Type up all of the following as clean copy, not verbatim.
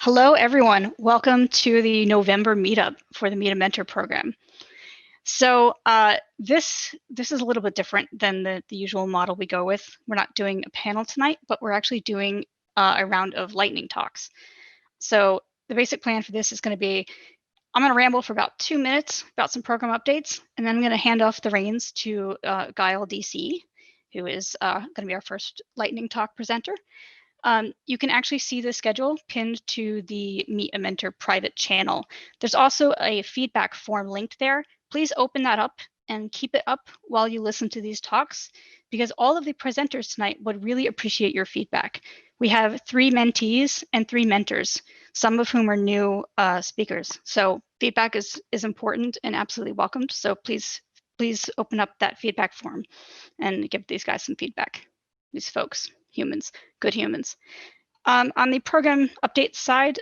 Hello, everyone. Welcome to the November meetup for the Meet a Mentor program. So this is a little bit different than the usual model we go with. We're not doing a panel tonight, but we're actually doing a round of lightning talks. So the basic plan for this is going to be, I'm going to ramble for about 2 minutes about some program updates, and then I'm going to hand off the reins to GyledC, who is going to be our first lightning talk presenter. You can actually see the schedule pinned to the Meet a Mentor private channel. There's also a feedback form linked there. Please open that up and keep it up while you listen to these talks, because all of the presenters tonight would really appreciate your feedback. We have 3 mentees and 3 mentors, some of whom are new speakers. So feedback is important and absolutely welcomed. So please open up that feedback form and give these guys some feedback, these folks. Humans, good humans. On the program update side,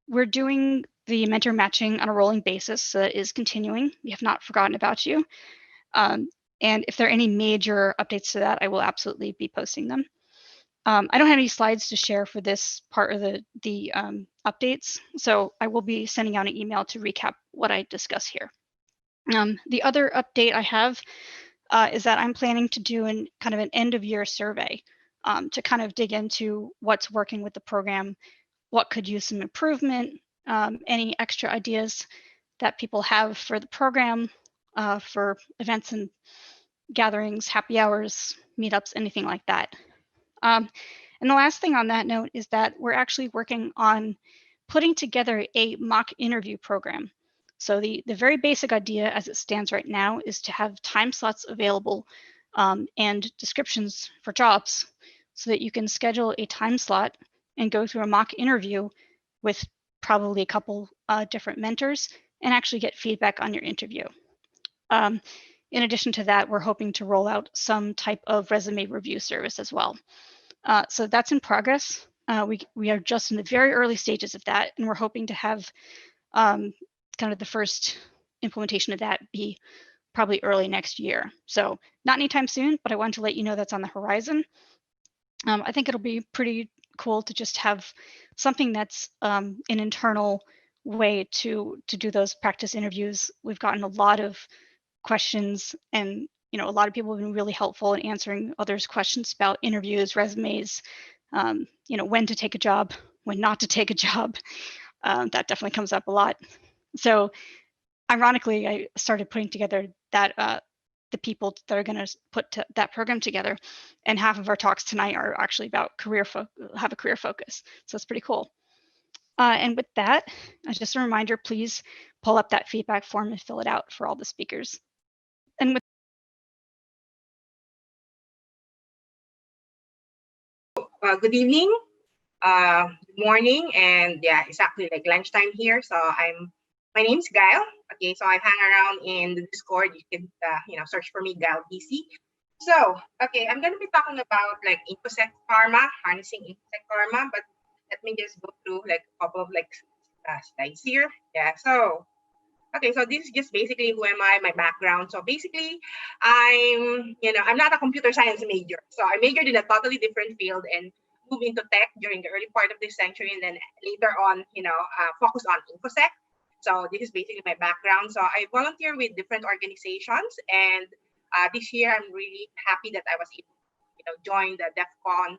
we're doing the mentor matching on a rolling basis, so that is continuing. We have not forgotten about you. And if there are any major updates to that, I will absolutely be posting them. I don't have any slides to share for this part of the updates, so I will be sending out an email to recap what I discuss here. The other update I have is that I'm planning to do kind of an end of year survey to kind of dig into what's working with the program, what could use some improvement, any extra ideas that people have for the program, for events and gatherings, happy hours, meetups, anything like that. And the last thing on that note is that we're actually working on putting together a mock interview program. So the very basic idea as it stands right now is to have time slots available and descriptions for jobs so that you can schedule a time slot and go through a mock interview with probably a couple different mentors and actually get feedback on your interview. In addition to that, we're hoping to roll out some type of resume review service as well. So that's in progress. We are just in the very early stages of that, and we're hoping to have kind of the first implementation of that be probably early next year. So not anytime soon, but I wanted to let you know that's on the horizon. I think it'll be pretty cool to just have something that's an internal way to do those practice interviews. We've gotten a lot of questions, and a lot of people have been really helpful in answering others' questions about interviews, resumes, when to take a job, when not to take a job. That definitely comes up a lot. So ironically, I started putting together that the people that are going to put that program together, and half of our talks tonight are actually about have a career focus. So it's pretty cool. And with that, just a reminder, please pull up that feedback form and fill it out for all the speakers. And with good evening, good morning, and yeah, it's actually like lunchtime here. So my name's Gyle. Okay, so I hang around in the Discord. You can search for me, GyledC. So okay, I'm gonna be talking about like InfoSec karma, harnessing InfoSec karma. But let me just go through like a couple of slides here. Yeah. So okay, so this is just basically who am I, my background. So basically, I'm not a computer science major. So I majored in a totally different field and moved into tech during the early part of this century, and then later on, focus on InfoSec. So this is basically my background. So I volunteer with different organizations, and this year I'm really happy that I was able to join the DEF CON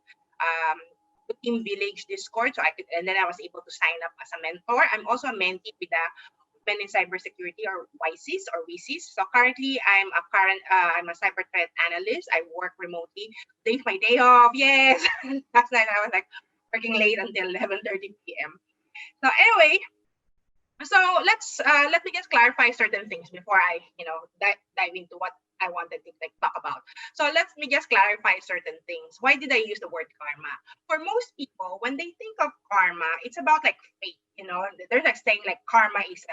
Team Village Discord. So and then I was able to sign up as a mentor. I'm also a mentee with the Women in Cybersecurity, or WISES or WISES. So currently I'm a cyber threat analyst. I work remotely. Today's my day off. Yes. Last night I was like working late until 11:30 p.m. So anyway, so let me just clarify certain things before I dive into what I wanted to talk about. So let me just clarify certain things. Why did I use the word karma? For most people, when they think of karma, it's about like fate. They're like saying like karma is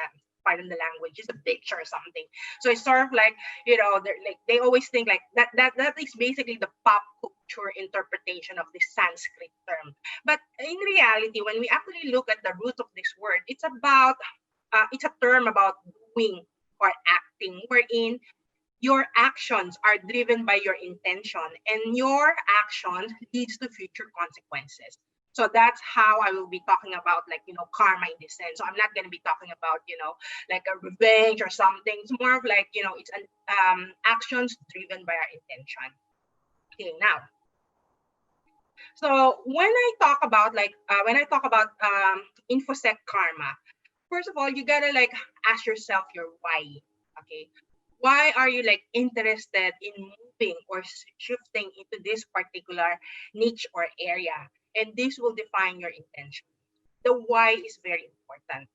pardon the language, is a bitch or something. So it's sort of like they always think like that is basically the pop culture interpretation of this Sanskrit term. But in reality, when we actually look at the root of this word, it's a term about doing or acting, wherein your actions are driven by your intention, and your actions leads to future consequences. So that's how I will be talking about, like, karma in this sense. So I'm not going to be talking about, like a revenge or something. It's more of like, it's an actions driven by our intention. Okay, now, so when I talk about InfoSec karma, first of all, you gotta like ask yourself your why. Okay, why are you like interested in moving or shifting into this particular niche or area? And this will define your intention. The why is very important.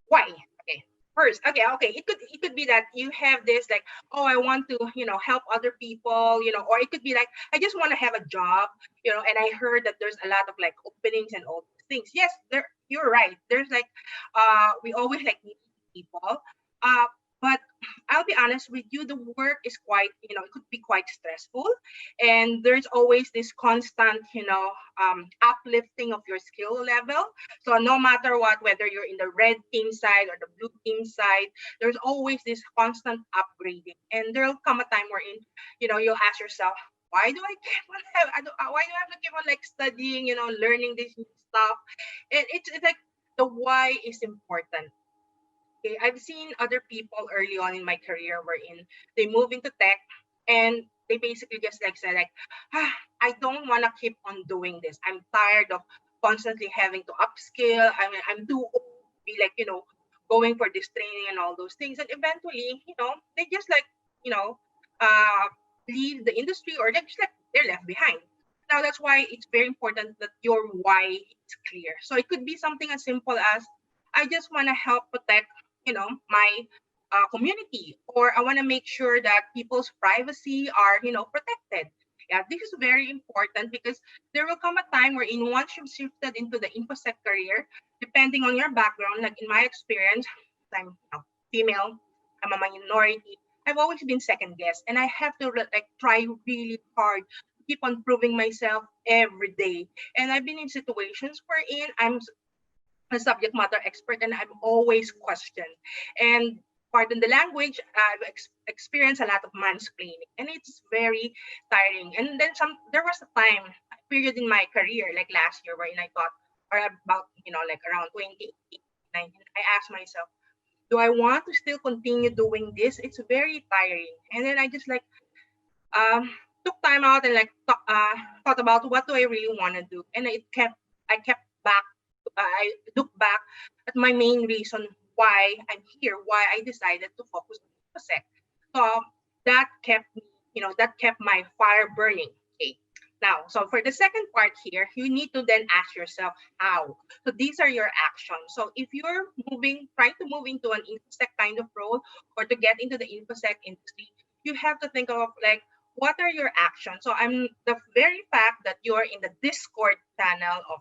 Why? Okay. First, okay. It could be that you have this like, oh, I want to, help other people, or it could be like, I just want to have a job, and I heard that there's a lot of like openings and all these things. Yes, you're right. There's like, we always like need people. But I'll be honest with you, the work is quite, it could be quite stressful, and there's always this constant, uplifting of your skill level. So no matter what, whether you're in the red team side or the blue team side, there's always this constant upgrading. And there'll come a time wherein, you'll ask yourself, why do I keep on why do I have to keep on like studying, learning this new stuff? And it's like the why is important. Okay, I've seen other people early on in my career wherein they move into tech and they basically just like say like, I don't want to keep on doing this. I'm tired of constantly having to upskill. I mean, I'm too old to be like, going for this training and all those things. And eventually, they just like, you know, uh, leave the industry or they're just like they're left behind. Now that's why it's very important that your why is clear. So it could be something as simple as I just want to help protect my community, or I want to make sure that people's privacy are protected. Yeah, this is very important because there will come a time where in once you've shifted into the infosec career, depending on your background, like in my experience, I'm female, I'm a minority, I've always been second guessed, and I have to like try really hard to keep on proving myself every day. And I've been in situations wherein I'm a subject matter expert and I'm always questioned. And pardon the language, I've experienced a lot of mansplaining and it's very tiring. And then there was a time, a period in my career, like last year, wherein I thought, or about, like around 2018, 19, I asked myself, do I want to still continue doing this? It's very tiring. And then I just like um, took time out and like thought about what do I really want to do. And I kept back I look back at my main reason why I'm here, why I decided to focus on InfoSec. So that kept me, that kept my fire burning. Okay. Now, so for the second part here, you need to then ask yourself how. So these are your actions. So if you're trying to move into an InfoSec kind of role or to get into the InfoSec industry, you have to think of like, what are your actions? So I'm the very fact that you're in the Discord channel of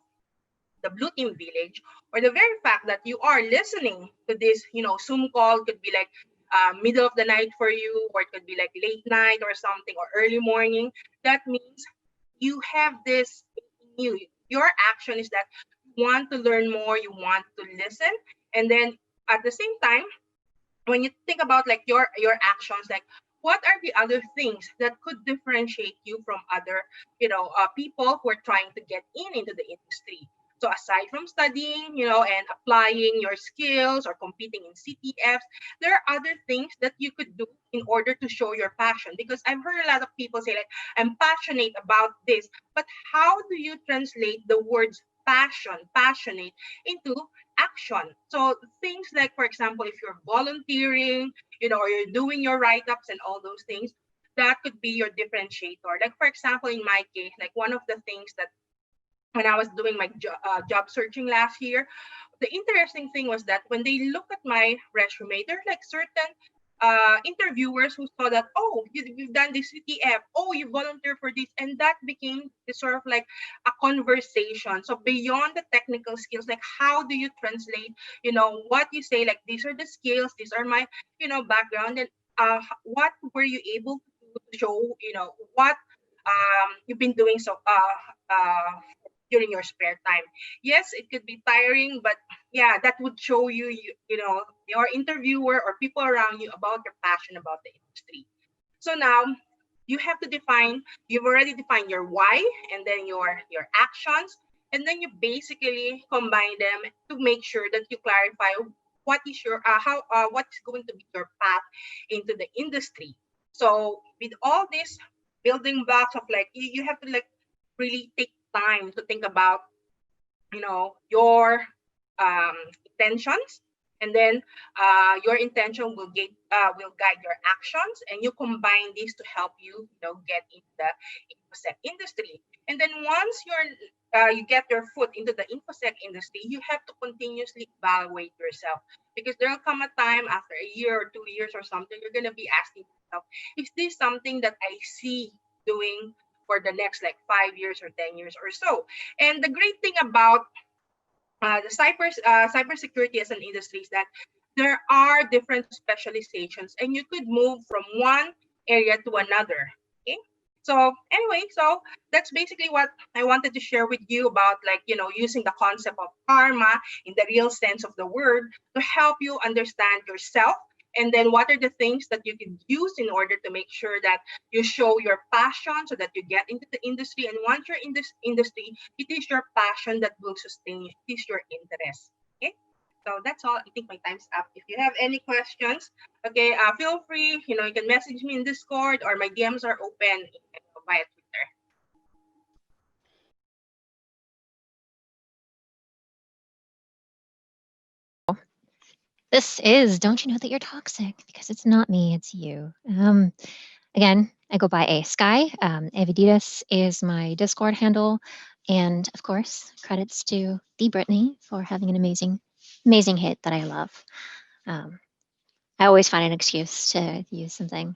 the Blue Team Village, or the very fact that you are listening to this, Zoom call could be like middle of the night for you, or it could be like late night or something, or early morning. That means you have this in you. Your action is that you want to learn more, you want to listen, and then at the same time, when you think about like your actions, like what are the other things that could differentiate you from other people who are trying to get into the industry? So aside from studying, and applying your skills or competing in CTFs, there are other things that you could do in order to show your passion. Because I've heard a lot of people say like, I'm passionate about this, but how do you translate the words passionate into action? So things like, for example, if you're volunteering, or you're doing your write-ups and all those things, that could be your differentiator. Like, for example, in my case, like one of the things that when I was doing my job searching last year, the interesting thing was that when they look at my resume, there's like certain interviewers who saw that, oh, you've done this CTF, oh, you volunteer for this, and that became sort of like a conversation. So beyond the technical skills, like how do you translate, what you say, like these are the skills, these are my, background, and what were you able to show, what you've been doing during your spare time. Yes, it could be tiring, but yeah, that would show your interviewer or people around you about your passion about the industry. So now you've already defined your why and then your actions. and then you basically combine them to make sure that you clarify what is your what's going to be your path into the industry. So with all these building blocks of like you have to like really take time to think about your intentions, and then your intention will guide your actions, and you combine these to help get into the infosec industry. And then once you get your foot into the infosec industry, you have to continuously evaluate yourself, because there will come a time after a year or 2 years or something, you're going to be asking yourself, is this something that I see doing for the next like 5 years or 10 years or so? And the great thing about the cybersecurity as an industry is that there are different specializations, and you could move from one area to another. Okay. So anyway, so that's basically what I wanted to share with you about, like, using the concept of karma in the real sense of the word to help you understand yourself, and then what are the things that you can use in order to make sure that you show your passion so that you get into the industry. And once you're in this industry, it is your passion that will sustain you. It is your interest. Okay. So that's all. I think my time's up. If you have any questions, okay, feel free. You can message me in Discord, or my DMs are open via Twitter. This is Don't You Know That You're Toxic? Because it's not me, it's you. Again, I go by a Skye. Eviditas is my Discord handle. And of course, credits to the Brittany for having an amazing hit that I love. I always find an excuse to use something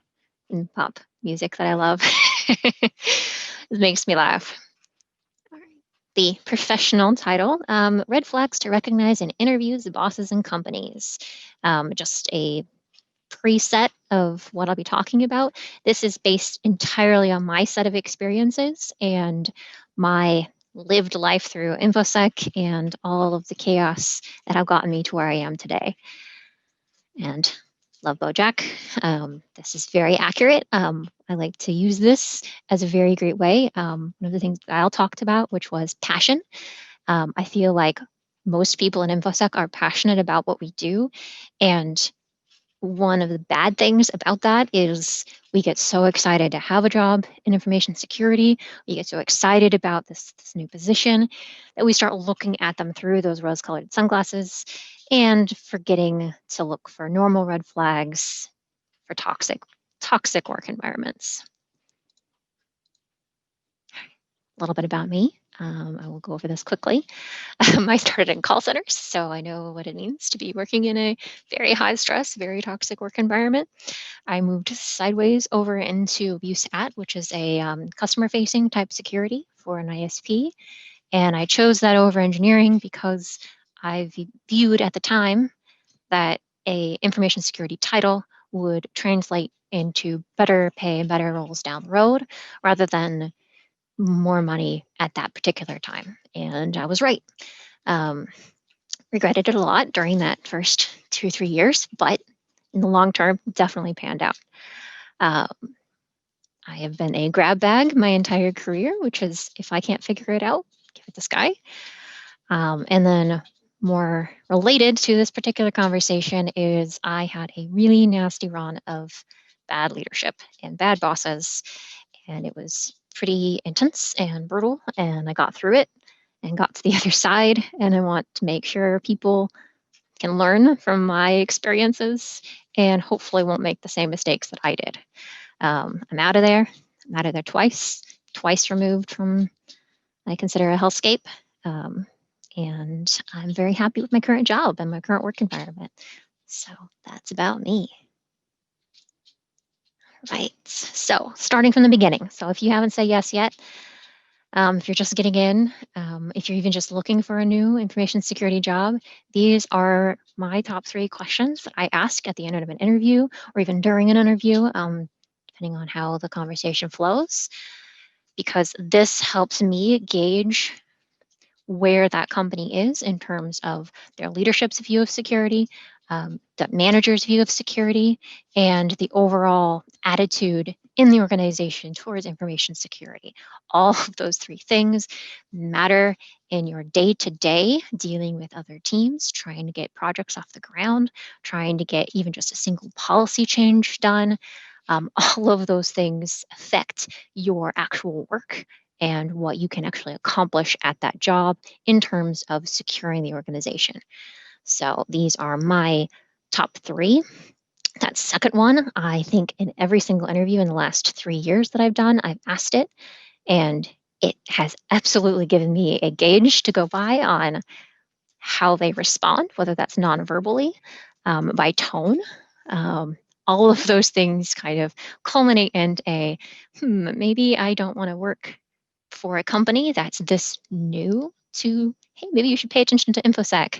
in pop music that I love. It makes me laugh. The professional title, Red Flags to Recognize in Interviews, Bosses, and Companies. Just a preset of what I'll be talking about. This is based entirely on my set of experiences and my lived life through InfoSec and all of the chaos that have gotten me to where I am today. And love BoJack. This is very accurate. I like to use this as a very great way. One of the things Kyle talked about, which was passion. I feel like most people in InfoSec are passionate about what we do. And one of the bad things about that is we get so excited to have a job in information security. We get so excited about this new position that we start looking at them through those rose-colored sunglasses and forgetting to look for normal red flags for toxic work environments. A little bit about me. I will go over this quickly. I started in call centers, so I know what it means to be working in a very high stress, very toxic work environment. I moved sideways over into abuse at, which is a customer facing type security for an ISP. And I chose that over engineering because I viewed at the time that a information security title would translate into better pay, better roles down the road, rather than more money at that particular time. And I was right. Regretted it a lot during that first 2 or 3 years, but in the long term, definitely panned out. I have been a grab bag my entire career, which is, if I can't figure it out, give it to Skye. And then more related to this particular conversation is I had a really nasty run of bad leadership and bad bosses, and it was pretty intense and brutal, and I got through it and got to the other side, and I want to make sure people can learn from my experiences and hopefully won't make the same mistakes that I did. I'm out of there. I'm out of there twice removed from, I consider, a hellscape. And I'm very happy with my current job and my current work environment. So that's about me. Right, so starting from the beginning. So if you haven't said yes yet, if you're just getting in, if you're even just looking for a new information security job, these are my top 3 questions that I ask at the end of an interview or even during an interview, depending on how the conversation flows, because this helps me gauge where that company is in terms of their leadership's view of security, the manager's view of security, and the overall attitude in the organization towards information security. All of those three things matter in your day-to-day dealing with other teams, trying to get projects off the ground, trying to get even just a single policy change done. All of those things affect your actual work and what you can actually accomplish at that job in terms of securing the organization. So these are my top three. That second one, I think in every single interview in the last 3 years that I've done, I've asked it, and it has absolutely given me a gauge to go by on how they respond, whether that's non-verbally, by tone. All of those things kind of culminate in a, maybe I don't want to work for a company that's this new to, hey, maybe you should pay attention to InfoSec.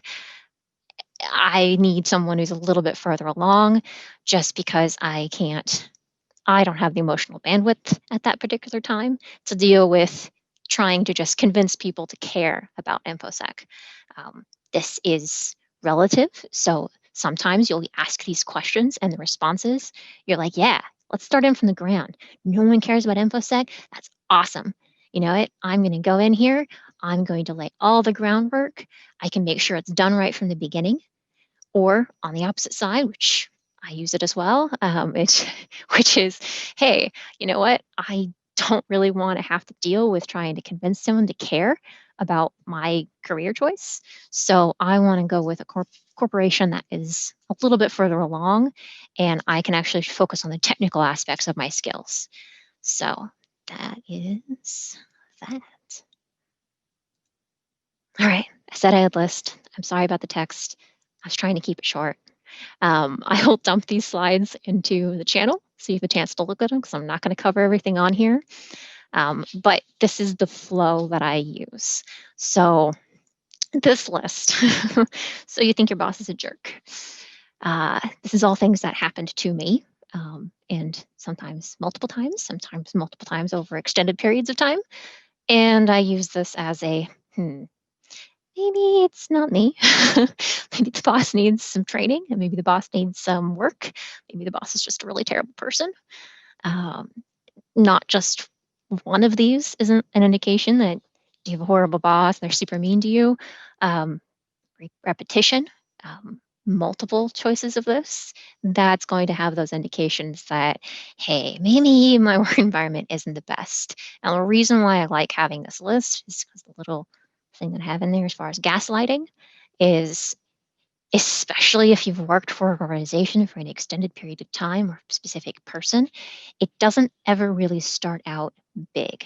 I need someone who's a little bit further along, just because I don't have the emotional bandwidth at that particular time to deal with trying to just convince people to care about InfoSec. This is relative, so sometimes you'll ask these questions and the responses, you're like, yeah, let's start in from the ground. No one cares about InfoSec. That's awesome. You know what? I'm going to go in here. I'm going to lay all the groundwork. I can make sure it's done right from the beginning. Or on the opposite side, which I use it as well, which is, hey, you know what? I don't really want to have to deal with trying to convince someone to care about my career choice. So I want to go with a corporation that is a little bit further along, and I can actually focus on the technical aspects of my skills. So that is that. All right, I said I had list. I'm sorry about the text. I was trying to keep it short. I will dump these slides into the channel so you have a chance to look at them, because I'm not going to cover everything on here. But this is the flow that I use. So this list, so you think your boss is a jerk. This is all things that happened to me, and sometimes multiple times over extended periods of time. And I use this as a, maybe it's not me. Maybe the boss needs some training, and maybe the boss needs some work. Maybe the boss is just a really terrible person. Not just one of these isn't an indication that you have a horrible boss and they're super mean to you. Repetition, multiple choices of this, that's going to have those indications that, hey, maybe my work environment isn't the best. And the reason why I like having this list is because the little thing that I have in there as far as gaslighting is, especially if you've worked for an organization for an extended period of time or a specific person, it doesn't ever really start out big.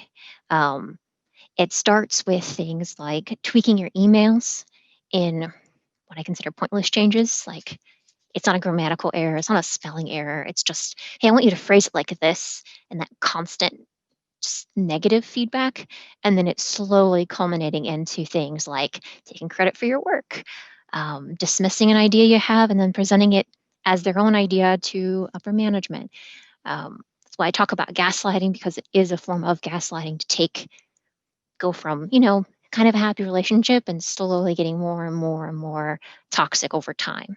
It starts with things like tweaking your emails in what I consider pointless changes. Like, it's not a grammatical error, it's not a spelling error. It's just, hey, I want you to phrase it like this, and that constant just negative feedback. And then it's slowly culminating into things like taking credit for your work, dismissing an idea you have, and then presenting it as their own idea to upper management. That's why I talk about gaslighting, because it is a form of gaslighting to go from, kind of a happy relationship and slowly getting more and more and more toxic over time.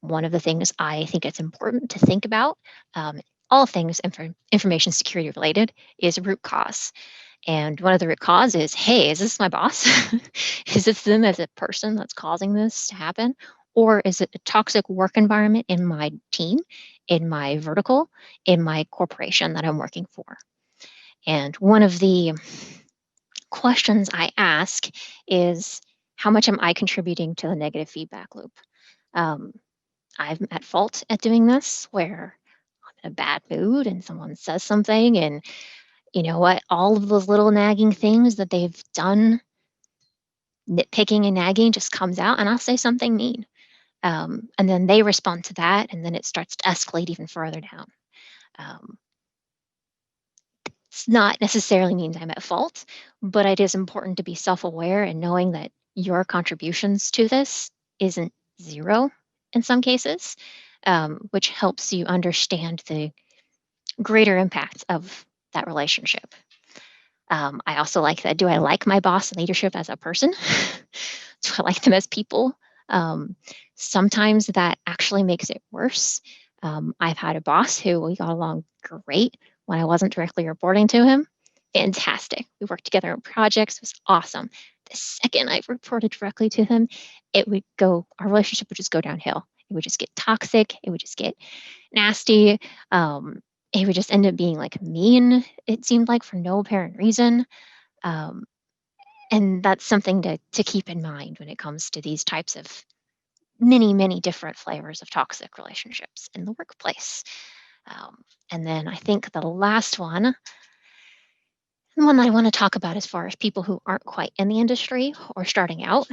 One of the things I think it's important to think about, all things information security related, is root cause. And one of the root cause is, hey, is this my boss? Is this them as a person that's causing this to happen? Or is it a toxic work environment in my team, in my vertical, in my corporation that I'm working for? And one of the questions I ask is, how much am I contributing to the negative feedback loop? I'm at fault at doing this, where I'm in a bad mood and someone says something, and you know what? All of those little nagging things that they've done, nitpicking and nagging, just comes out, and I'll say something mean. And then they respond to that, and then it starts to escalate even further down. It's not necessarily means I'm at fault, but it is important to be self-aware and knowing that your contributions to this isn't zero in some cases, which helps you understand the greater impact of that relationship. I also like that. Do I like my boss and leadership as a person? Do I like them as people? Sometimes that actually makes it worse. I've had a boss who we got along great when I wasn't directly reporting to him. Fantastic. We worked together on projects. It was awesome. The second I reported directly to him, our relationship would just go downhill. It would just get toxic. It would just get nasty. It would just end up being like mean, it seemed like, for no apparent reason. And that's something to keep in mind when it comes to these types of many different flavors of toxic relationships in the workplace. And then I think the last one, the one I want to talk about as far as people who aren't quite in the industry or starting out,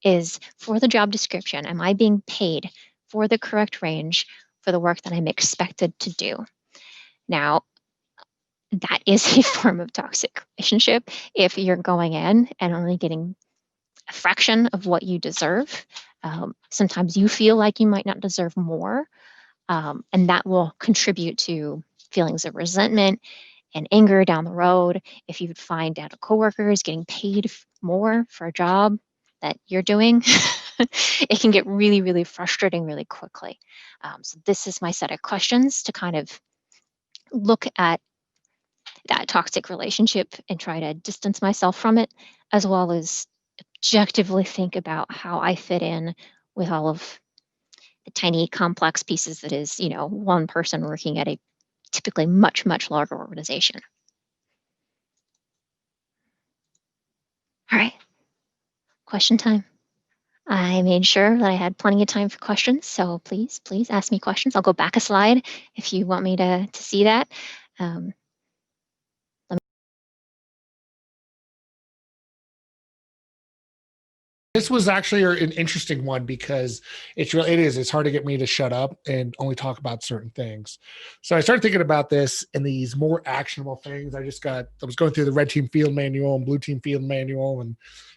is for the job description, am I being paid for the correct range for the work that I'm expected to do? Now, that is a form of toxic relationship if you're going in and only getting a fraction of what you deserve. Sometimes you feel like you might not deserve more, and that will contribute to feelings of resentment and anger down the road. If you would find out a coworker is getting paid more for a job that you're doing, it can get really frustrating really quickly. So this is my set of questions to kind of look at that toxic relationship and try to distance myself from it, as well as objectively think about how I fit in with all of the tiny complex pieces that is, one person working at a typically much larger organization. All right, question time. I made sure that I had plenty of time for questions, so please ask me questions. I'll go back a slide if you want me to see that. This was actually an interesting one because it's hard to get me to shut up and only talk about certain things. So I started thinking about this and these more actionable things. I was going through the red team field manual and blue team field manual and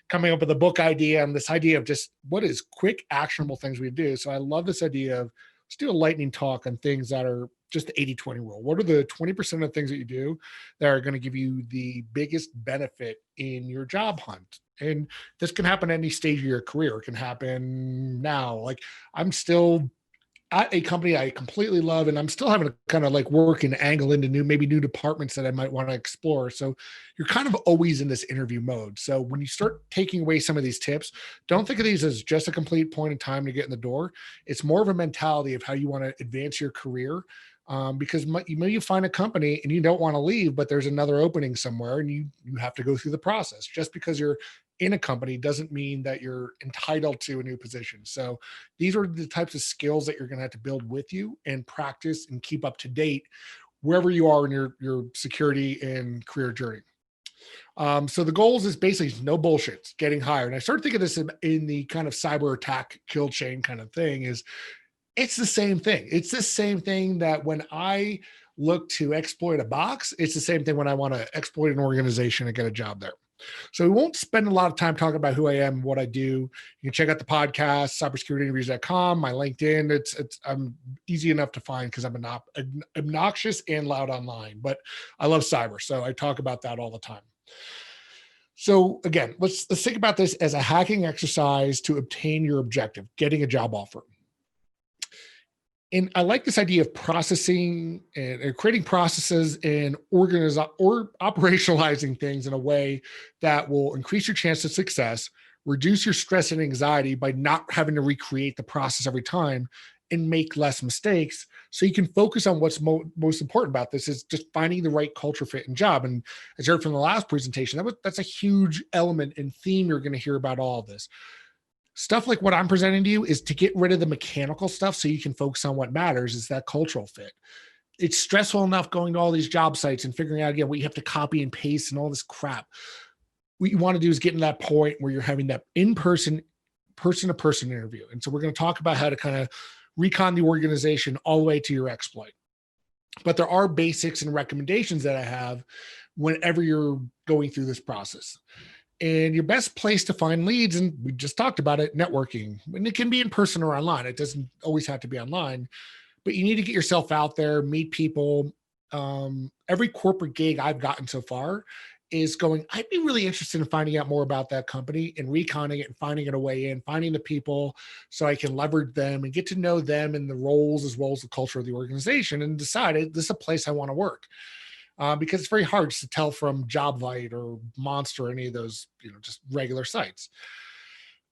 coming up with a book idea and this idea of just what is quick actionable things we do. So I love this idea of let's do a lightning talk on things that are just the 80-20 rule. What are the 20% of things that you do that are going to give you the biggest benefit in your job hunt? And this can happen at any stage of your career. It can happen now. Like I'm still at a company I completely love, and I'm still having to kind of like work and angle into new departments that I might want to explore. So you're kind of always in this interview mode. So when you start taking away some of these tips, don't think of these as just a complete point in time to get in the door. It's more of a mentality of how you want to advance your career. Because you find a company and you don't want to leave, but there's another opening somewhere and you have to go through the process. Just because you're in a company doesn't mean that you're entitled to a new position. So these are the types of skills that you're going to have to build with you and practice and keep up to date wherever you are in your security and career journey. So the goals is basically no bullshit, getting hired. And I started thinking of this in the kind of cyber attack kill chain kind of thing is it's the same thing. It's the same thing that when I look to exploit a box, it's the same thing when I want to exploit an organization and get a job there. So we won't spend a lot of time talking about who I am, what I do. You can check out the podcast, cybersecurityinterviews.com, my LinkedIn. I'm easy enough to find because I'm obnoxious and loud online, but I love cyber. So I talk about that all the time. So again, let's think about this as a hacking exercise to obtain your objective, getting a job offer. And I like this idea of processing and creating processes and operationalizing things in a way that will increase your chance of success, reduce your stress and anxiety by not having to recreate the process every time, and make less mistakes. So you can focus on what's most important about this is just finding the right culture fit and job. And as you heard from the last presentation, that's a huge element and theme you're going to hear about all of this. Stuff like what I'm presenting to you is to get rid of the mechanical stuff so you can focus on what matters is that cultural fit. It's stressful enough going to all these job sites and figuring out again what you have to copy and paste and all this crap. What you want to do is get to that point where you're having that in-person, person-to-person interview. And so we're going to talk about how to kind of recon the organization all the way to your exploit. But there are basics and recommendations that I have whenever you're going through this process. And your best place to find leads, and we just talked about it, networking. And it can be in person or online. It doesn't always have to be online, but you need to get yourself out there, meet people. Every corporate gig I've gotten so far is going, I'd be really interested in finding out more about that company and reconning it and finding a way in, finding the people so I can leverage them and get to know them and the roles as well as the culture of the organization, and decide this is a place I want to work. Because it's very hard to tell from JobVite or Monster or any of those, just regular sites.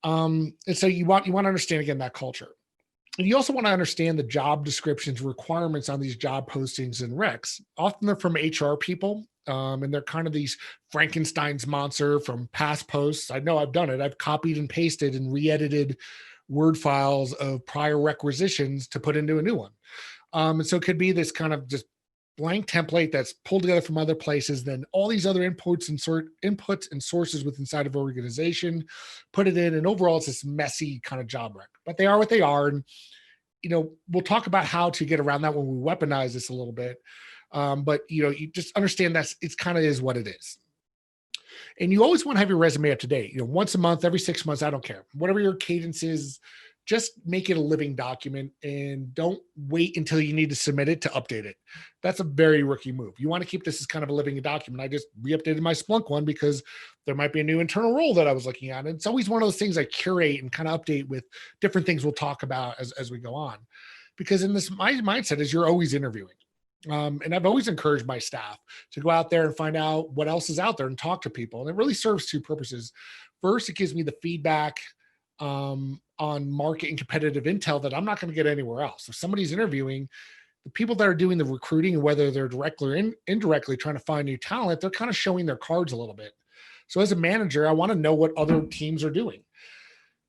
And so you want to understand, again, that culture. And you also want to understand the job descriptions, requirements on these job postings and recs. Often they're from HR people, and they're kind of these Frankenstein's monster from past posts. I know I've done it. I've copied and pasted and re-edited Word files of prior requisitions to put into a new one. And so it could be this kind of just blank template that's pulled together from other places, then all these other inputs and sources with inside of an organization, put it in, and overall it's this messy kind of job rec. But they are what they are, and we'll talk about how to get around that when we weaponize this a little bit. But you just understand that it's kind of is what it is. And you always want to have your resume up to date. Once a month, every 6 months, I don't care. Whatever your cadence is, just make it a living document and don't wait until you need to submit it to update it. That's a very rookie move. You want to keep this as kind of a living document. I just re-updated my Splunk one because there might be a new internal role that I was looking at. And it's always one of those things I curate and kind of update with different things we'll talk about as we go on. Because in this, my mindset is you're always interviewing. And I've always encouraged my staff to go out there and find out what else is out there and talk to people. And it really serves two purposes. First, it gives me the feedback on market and competitive intel that I'm not going to get anywhere else. If somebody's interviewing, the people that are doing the recruiting, whether they're directly or indirectly trying to find new talent, they're kind of showing their cards a little bit. So as a manager, I want to know what other teams are doing.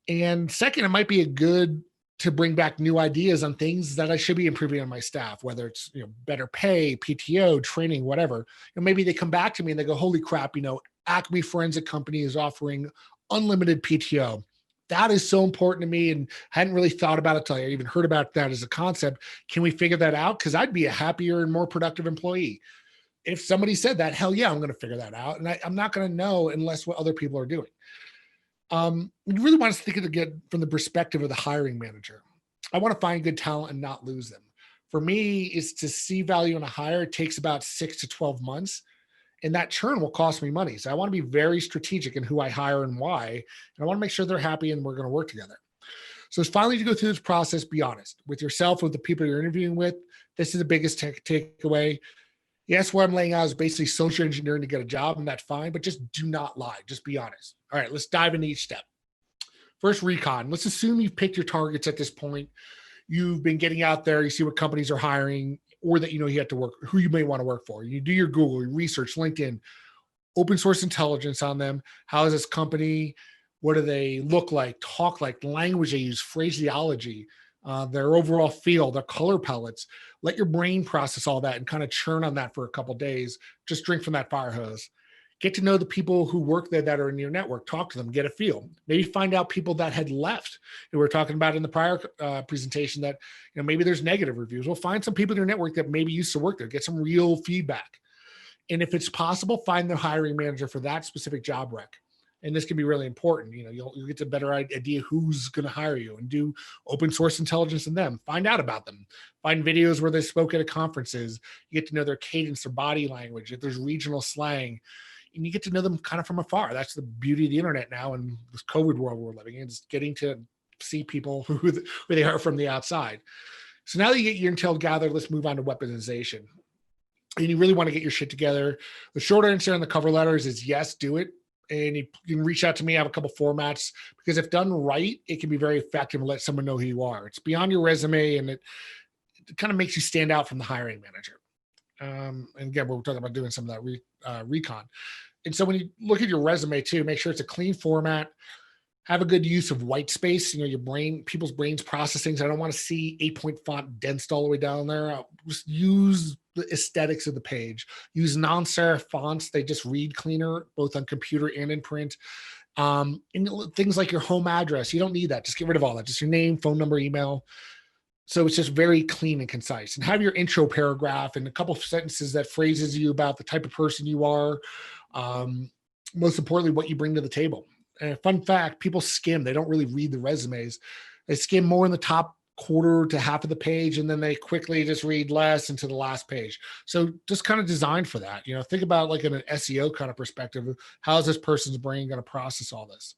And second, it might be a good to bring back new ideas on things that I should be improving on my staff, whether it's better pay, PTO, training, whatever. Maybe they come back to me and they go, holy crap, Acme Forensic Company is offering unlimited PTO. That is so important to me, and hadn't really thought about it till I even heard about that as a concept. Can we figure that out? Because I'd be a happier and more productive employee. If somebody said that, hell yeah, I'm going to figure that out. And I'm not going to know unless what other people are doing. You really want to think of it again from the perspective of the hiring manager. I want to find good talent and not lose them. For me, is to see value in a hire. It takes about 6 to 12 months. And that churn will cost me money. So I want to be very strategic in who I hire and why. And I want to make sure they're happy and we're going to work together. So it's finally to go through this process, be honest with yourself, with the people you're interviewing with. This is the biggest takeaway. Yes, what I'm laying out is basically social engineering to get a job, and that's fine, but just do not lie. Just be honest. All right, let's dive into each step. First, recon. Let's assume you've picked your targets at this point. You've been getting out there. You see what companies are hiring, or that you have to work, who you may want to work for. You do your Google, your research, LinkedIn, open source intelligence on them. How is this company? What do they look like, talk like, language they use, phraseology, their overall feel, their color palettes. Let your brain process all that and kind of churn on that for a couple of days. Just drink from that fire hose. Get to know the people who work there that are in your network. Talk to them, get a feel. Maybe find out people that had left. We were talking about in the prior presentation that maybe there's negative reviews. Well, find some people in your network that maybe used to work there. Get some real feedback. And if it's possible, find the hiring manager for that specific job rec. And this can be really important. You'll get a better idea who's going to hire you, and do open source intelligence in them. Find out about them. Find videos where they spoke at conferences. You get to know their cadence, their body language, if there's regional slang. And you get to know them kind of from afar. That's the beauty of the internet now, and this COVID world we're living in, is getting to see people who they are from the outside. So now that you get your intel gathered, let's move on to weaponization. And you really want to get your shit together. The short answer on the cover letters is yes, do it. And you can reach out to me. I have a couple formats, because if done right, it can be very effective and let someone know who you are. It's beyond your resume, and it kind of makes you stand out from the hiring manager. And again, we're talking about doing some of that recon. And so when you look at your resume too, make sure it's a clean format. Have a good use of white space. Your brain, people's brains process things. I don't want to see 8-point font densed all the way down there. I'll just use the aesthetics of the page. Use non-serif fonts. They just read cleaner, both on computer and in print. And things like your home address, you don't need that. Just get rid of all that. Just your name, phone number, email. So it's just very clean and concise. And have your intro paragraph and a couple of sentences that phrases you about the type of person you are. Most importantly, what you bring to the table. And a fun fact, people skim. They don't really read the resumes. They skim more in the top quarter to half of the page, and then they quickly just read less into the last page. So just kind of designed for that. Think about like in an SEO kind of perspective, how is this person's brain going to process all this?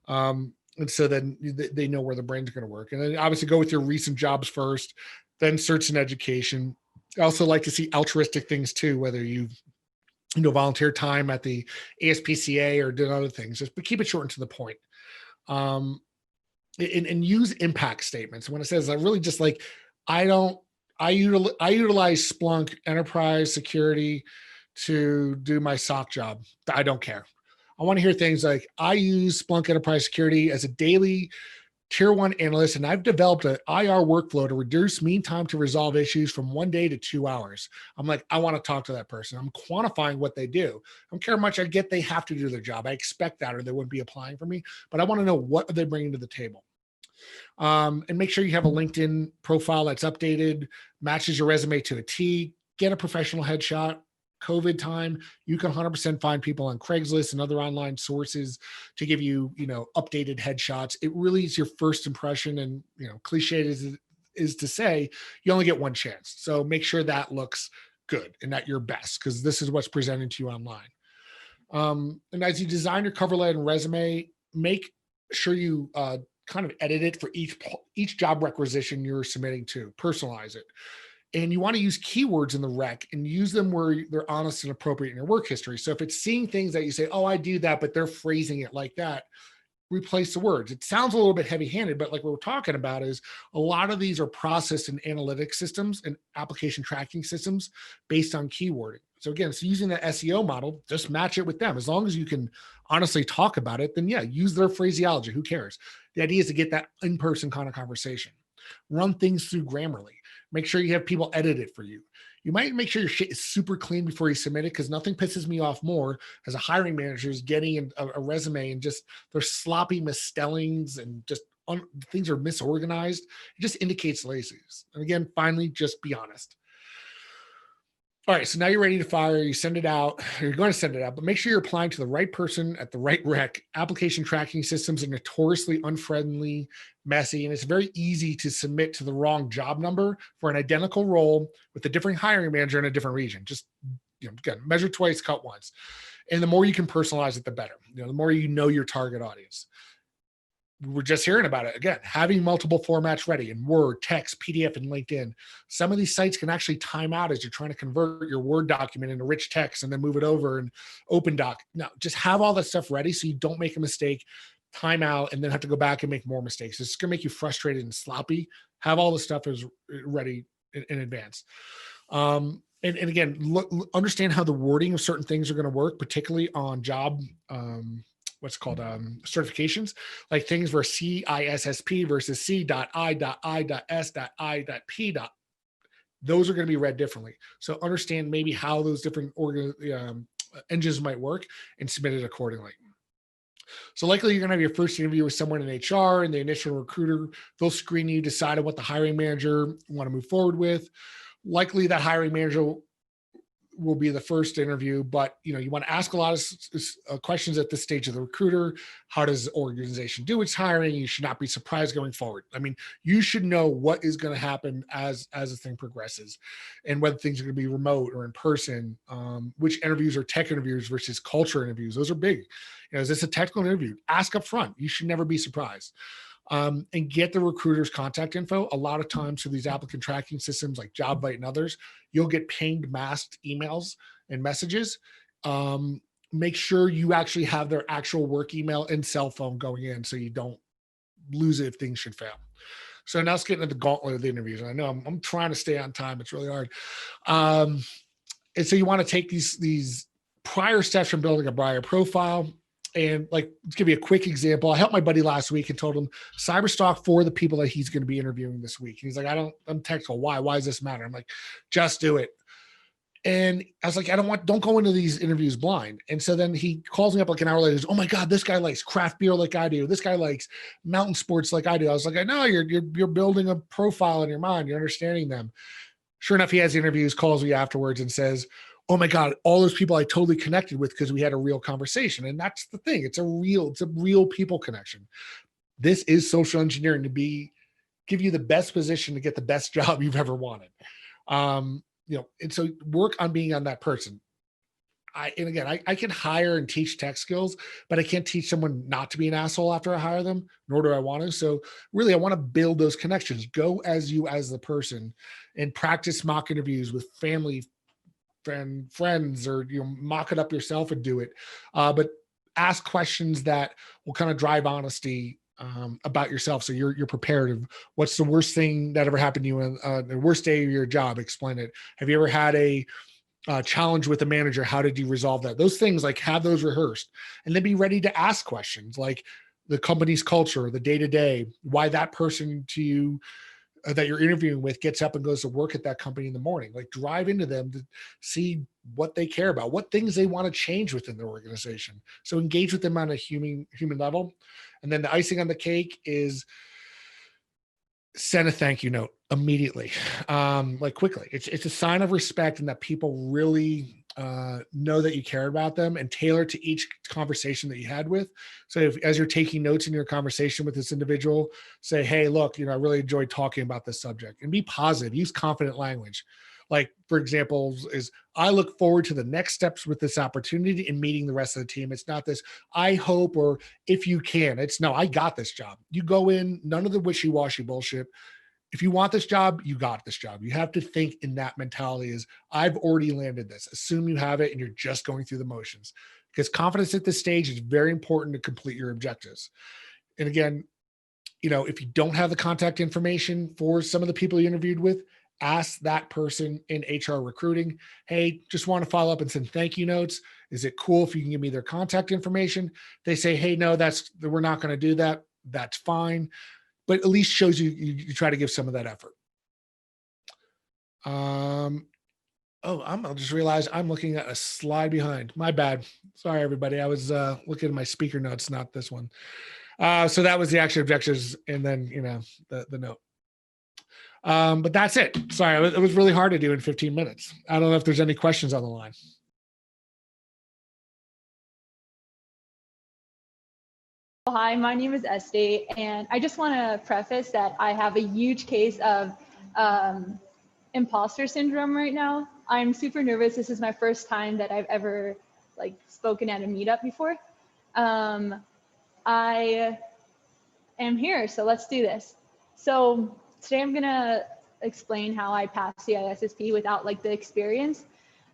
And so then they know where the brain's going to work. And then obviously go with your recent jobs first, then search and education. I also like to see altruistic things too, whether you volunteer time at the ASPCA or did other things, but keep it short and to the point. And use impact statements. When it says, I really just like, I utilize Splunk enterprise security to do my SOC job. I don't care. I want to hear things like, I use Splunk enterprise security as a daily tier 1 analyst, and I've developed an IR workflow to reduce mean time to resolve issues from 1 day to 2 hours. I'm like, I want to talk to that person. I'm quantifying what they do. I don't care how much I get. They have to do their job. I expect that, or they wouldn't be applying for me, but I want to know what are they bringing to the table. And make sure you have a LinkedIn profile that's updated, matches your resume to a T, get a professional headshot. COVID time, you can 100% find people on Craigslist and other online sources to give you, updated headshots. It really is your first impression, and cliche is to say, you only get one chance. So make sure that looks good and at your best, because this is what's presented to you online. And as you design your cover letter and resume, make sure you kind of edit it for each job requisition you're submitting to, personalize it. And you want to use keywords in the rec and use them where they're honest and appropriate in your work history. So if it's seeing things that you say, oh, I do that, but they're phrasing it like that, replace the words. It sounds a little bit heavy-handed, but like what we're talking about is a lot of these are processed in analytic systems and application tracking systems based on keywording. So again, so using the SEO model, just match it with them. As long as you can honestly talk about it, then yeah, use their phraseology. Who cares? The idea is to get that in-person kind of conversation. Run things through Grammarly. Make sure you have people edit it for you. You might make sure your shit is super clean before you submit it, because nothing pisses me off more as a hiring manager is getting a resume and just there's sloppy misspellings and just things are misorganized. It just indicates laziness. And again, finally, just be honest. All right, so now you're ready to fire. You send it out. You're going to send it out, but make sure you're applying to the right person at the right rec. Application tracking systems are notoriously unfriendly, messy, and it's very easy to submit to the wrong job number for an identical role with a different hiring manager in a different region. Just again, measure twice, cut once. And the more you can personalize it, the better. The more you know your target audience. We're just hearing about it again, having multiple formats ready in Word, text, PDF, and LinkedIn. Some of these sites can actually time out as you're trying to convert your Word document into rich text and then move it over and open doc. No, just have all that stuff ready so you don't make a mistake, time out, and then have to go back and make more mistakes. It's going to make you frustrated and sloppy. Have all the stuff is ready in advance. And again, understand how the wording of certain things are going to work, particularly on job certifications, like things for CISSP versus C.I.I.S.I.P. Those are going to be read differently. So understand maybe how those different engines might work and submit it accordingly. So likely you're going to have your first interview with someone in HR, and the initial recruiter, they'll screen you, decide on what the hiring manager want to move forward with. Likely that hiring manager will be the first interview, but you want to ask a lot of questions at this stage of the recruiter. How does the organization do its hiring? You should not be surprised going forward. I mean, you should know what is going to happen as the thing progresses, and whether things are going to be remote or in person, which interviews are tech interviews versus culture interviews. Those are big. Is this a technical interview? Ask up front. You should never be surprised. And get the recruiter's contact info. A lot of times for these applicant tracking systems like JobVite and others, you'll get pinged masked emails and messages. Make sure you actually have their actual work email and cell phone going in so you don't lose it if things should fail. So now let's get into the gauntlet of the interviews. And I know I'm trying to stay on time. It's really hard. And so you want to take these prior steps from building a buyer profile. And let's give you a quick example. I helped my buddy last week and told him cyberstalk for the people that he's going to be interviewing this week. And he's like, I'm technical. Why does this matter? I'm like, just do it. And I was like, don't go into these interviews blind. And so then he calls me up like an hour later. He goes, oh my God, this guy likes craft beer like I do. This guy likes mountain sports like I do. I was like, I know you're building a profile in your mind. You're understanding them. Sure enough, he has interviews, calls me afterwards and says, oh my God, all those people I totally connected with because we had a real conversation. And that's the thing. It's a real people connection. This is social engineering to be give you the best position to get the best job you've ever wanted. And so work on being on that person. I can hire and teach tech skills, but I can't teach someone not to be an asshole after I hire them, nor do I want to. So really, I want to build those connections. Go as you as the person, and practice mock interviews with family, friends, or mock it up yourself and do it. But ask questions that will kind of drive honesty about yourself, so you're prepared. Of what's the worst thing that ever happened to you in the worst day of your job? Explain it. Have you ever had a challenge with a manager? How did you resolve that? Those things, like, have those rehearsed, and then be ready to ask questions like the company's culture, the day-to-day, why that person to you that you're interviewing with gets up and goes to work at that company in the morning. Like, drive into them to see what they care about, what things they want to change within their organization. So engage with them on a human level. And then the icing on the cake is send a thank you note immediately, like quickly. It's a sign of respect, and that people really know that you care about them, and tailor to each conversation that you had with. So as you're taking notes in your conversation with this individual, say, hey, look, I really enjoyed talking about this subject, and be positive. Use confident language. Like, for example, is I look forward to the next steps with this opportunity and meeting the rest of the team. It's not this, I hope, or if you can. It's no, I got this job. You go in, none of the wishy-washy bullshit. If you want this job, you got this job. You have to think in that mentality is, I've already landed this. Assume you have it and you're just going through the motions. Because confidence at this stage is very important to complete your objectives. And again, if you don't have the contact information for some of the people you interviewed with, ask that person in HR recruiting, hey, just want to follow up and send thank you notes. Is it cool if you can give me their contact information? They say, hey, no, we're not going to do that. That's fine. But at least shows you try to give some of that effort. I just realized I'm looking at a slide behind. My bad. Sorry, everybody. I was looking at my speaker notes, not this one. So that was the actual objectives, and then the note. But that's it. Sorry, it was really hard to do in 15 minutes. I don't know if there's any questions on the line. Hi, my name is Estee, and I just want to preface that I have a huge case of imposter syndrome right now. I'm super nervous. This is my first time that I've ever spoken at a meetup before. I am here, so let's do this. So today I'm gonna explain how I passed CISSP without the experience.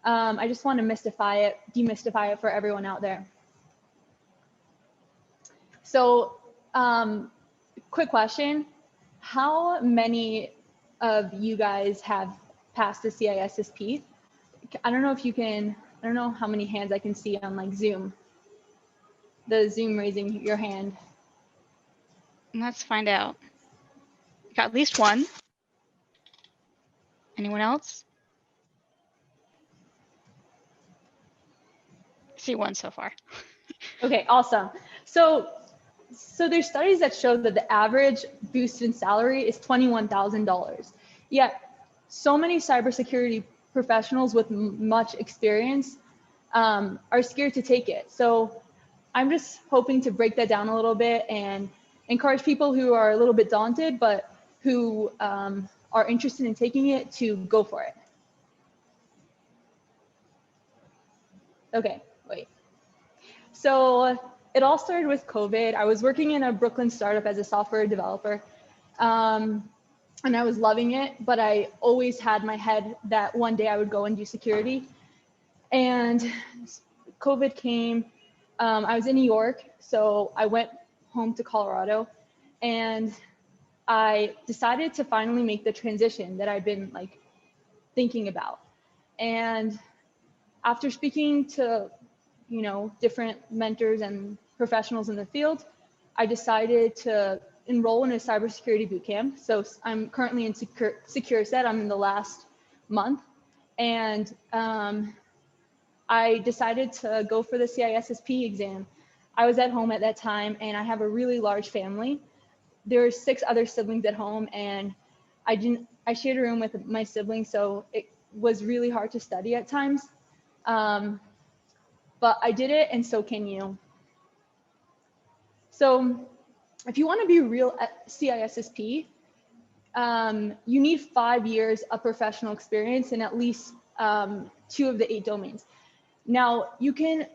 I just want to demystify it for everyone out there. So quick question, how many of you guys have passed the CISSP? I don't know how many hands I can see on Zoom. The Zoom raising your hand. Let's find out. Got at least one. Anyone else? I see one so far. Okay, awesome. So there's studies that show that the average boost in salary is $21,000. Yet so many cybersecurity professionals with much experience are scared to take it. So I'm just hoping to break that down a little bit and encourage people who are a little bit daunted, but who are interested in taking it to go for it. Okay, wait. So it all started with COVID. I was working in a Brooklyn startup as a software developer, and I was loving it, but I always had my head that one day I would go and do security. And COVID came. I was in New York, so I went home to Colorado, and I decided to finally make the transition that I've been thinking about. And after speaking to different mentors and professionals in the field, I decided to enroll in a cybersecurity bootcamp. So I'm currently in SecureSet. I'm in the last month, and I decided to go for the CISSP exam. I was at home at that time, and I have a really large family. There were 6 other siblings at home, and I shared a room with my siblings, so it was really hard to study at times. But I did it, and so can you. So if you want to be real at CISSP, you need 5 years of professional experience in at least 2 of the 8 domains. Now, you can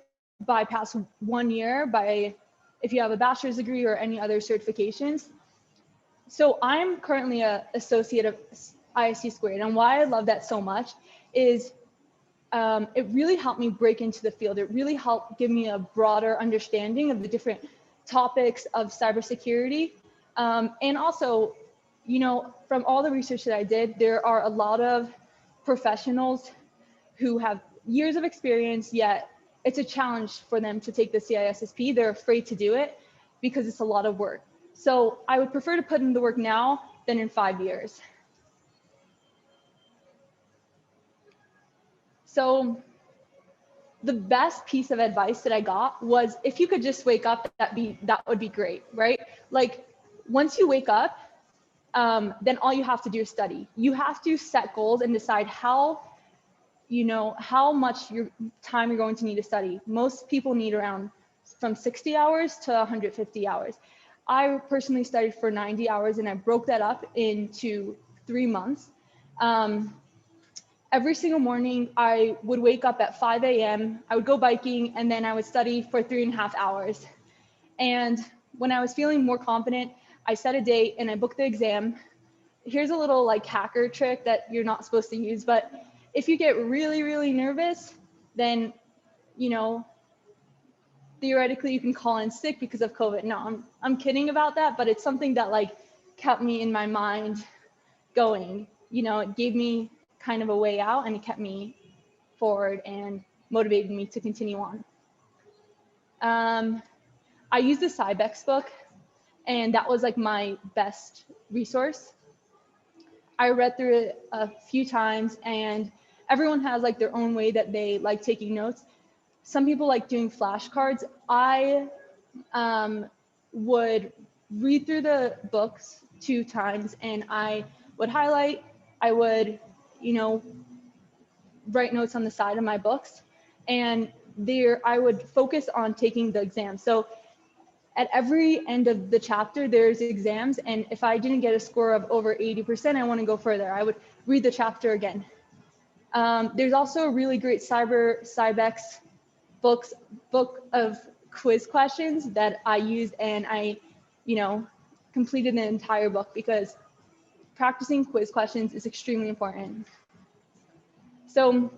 bypass 1 year by if you have a bachelor's degree or any other certifications. So I'm currently an associate of ISC squared, and why I love that so much is it really helped me break into the field. It really helped give me a broader understanding of the different topics of cybersecurity. And also, you know, from all the research that I did, there are a lot of professionals who have years of experience, yet it's a challenge for them to take the CISSP. They're afraid to do it because it's a lot of work. So I would prefer to put in the work now than in 5 years. So the best piece of advice that I got was, if you could just wake up, that would be great, right? Like, once you wake up, then all you have to do is study. You have to set goals and decide how much time you're going to need to study. Most people need around from 60 hours to 150 hours. I personally studied for 90 hours, and I broke that up into 3 months. Every single morning, I would wake up at 5 a.m., I would go biking, and then I would study for 3.5 hours. And when I was feeling more confident, I set a date and I booked the exam. Here's a little like hacker trick that you're not supposed to use, but if you get really, really nervous, then, you know, theoretically you can call in sick because of COVID. No, I'm kidding about that, but it's something that like kept me in my mind going. You know, it gave me kind of a way out, and it kept me forward and motivated me to continue on. I used the CyBEX book, and that was like my best resource. I read through it a few times, and everyone has like their own way that they like taking notes. Some people like doing flashcards. I would read through the books 2 times, and I would highlight, I would, you know, write notes on the side of my books, and there I would focus on taking the exam. So at every end of the chapter, there's exams, and if I didn't get a score of over 80%, I want to go further. I would read the chapter again. There's also a really great CyBEX book of quiz questions that I used, and I, you know, completed the entire book because practicing quiz questions is extremely important. So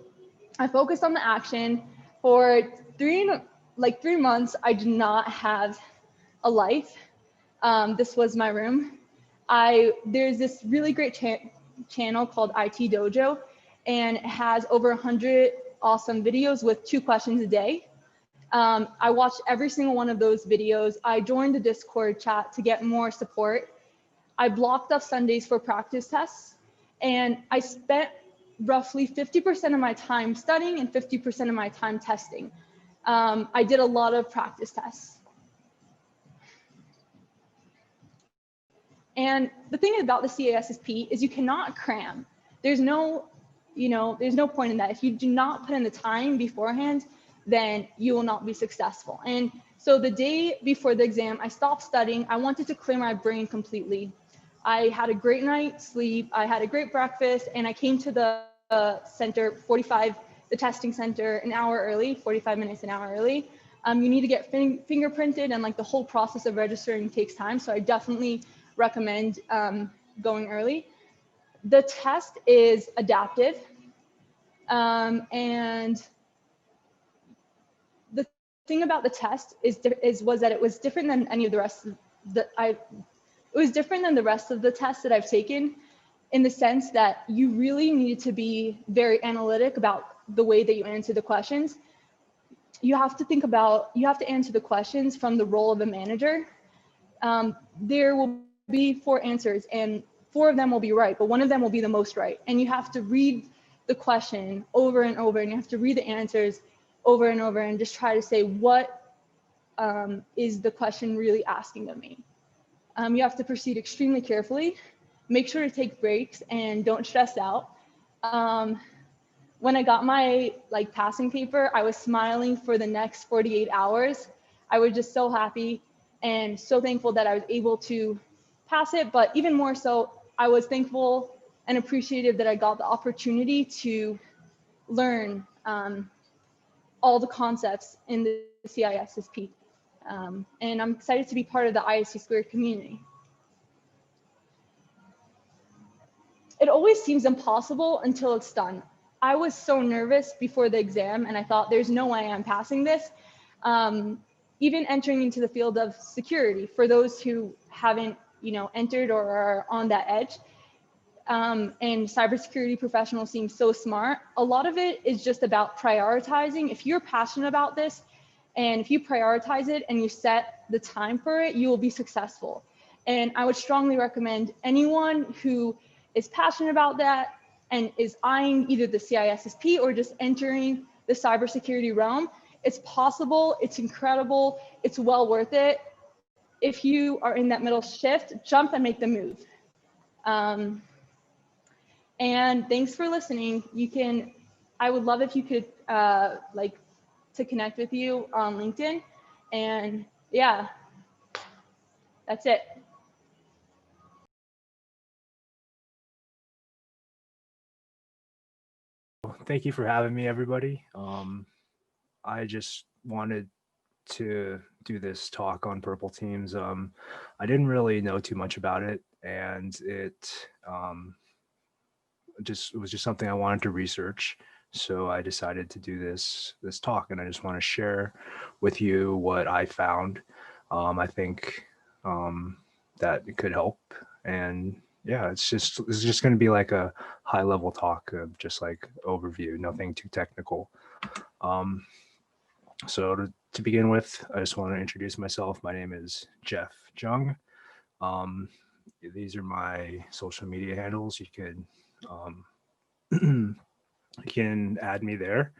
I focused on the action. For 3 months, I did not have a life. This was my room. There's this really great channel called IT Dojo, and it has over 100 awesome videos with 2 questions a day. I watched every single one of those videos. I joined the Discord chat to get more support. I blocked off Sundays for practice tests, and I spent roughly 50% of my time studying and 50% of my time testing. I did a lot of practice tests. And the thing about the CISSP is you cannot cram. There's no point in that. If you do not put in the time beforehand, then you will not be successful. And so the day before the exam, I stopped studying. I wanted to clear my brain completely. I had a great night's sleep. I had a great breakfast, and I came to the center, the testing center, an hour early, 45 minutes, an hour early. You need to get fingerprinted, and like the whole process of registering takes time. So I definitely recommend going early. The test is adaptive, and the thing about the test was that it was different than any of the rest of it was different than the rest of the tests that I've taken, in the sense that you really needed to be very analytic about the way that you answer the questions. You have to answer the questions from the role of a manager. There will be 4 answers, and 4 of them will be right, but 1 of them will be the most right. And you have to read the question over and over, and you have to read the answers over and over, and just try to say, what is the question really asking of me? You have to proceed extremely carefully. Make sure to take breaks and don't stress out. When I got my passing paper, I was smiling for the next 48 hours. I was just so happy and so thankful that I was able to pass it. But even more so, I was thankful and appreciative that I got the opportunity to learn all the concepts in the CISSP. And I'm excited to be part of the ISC² community. It always seems impossible until it's done. I was so nervous before the exam, and I thought there's no way I'm passing this. Even entering into the field of security, for those who haven't, entered or are on that edge, and cybersecurity professionals seem so smart. A lot of it is just about prioritizing. If you're passionate about this, and if you prioritize it and you set the time for it, you will be successful. And I would strongly recommend anyone who is passionate about that and is eyeing either the CISSP or just entering the cybersecurity realm. It's possible, it's incredible, it's well worth it. If you are in that middle shift, jump and make the move. And thanks for listening. I would love if you could to connect with you on LinkedIn. And yeah, that's it. Thank you for having me, everybody. I just wanted to do this talk on purple teams. I didn't really know too much about it, and it was just something I wanted to research. So I decided to do this talk, and I just want to share with you what I found. I think that it could help, and yeah, it's just going to be like a high level talk of just like overview, nothing too technical. So to begin with, I just want to introduce myself. My name is Jeff Jung. These are my social media handles. You can you can add me there.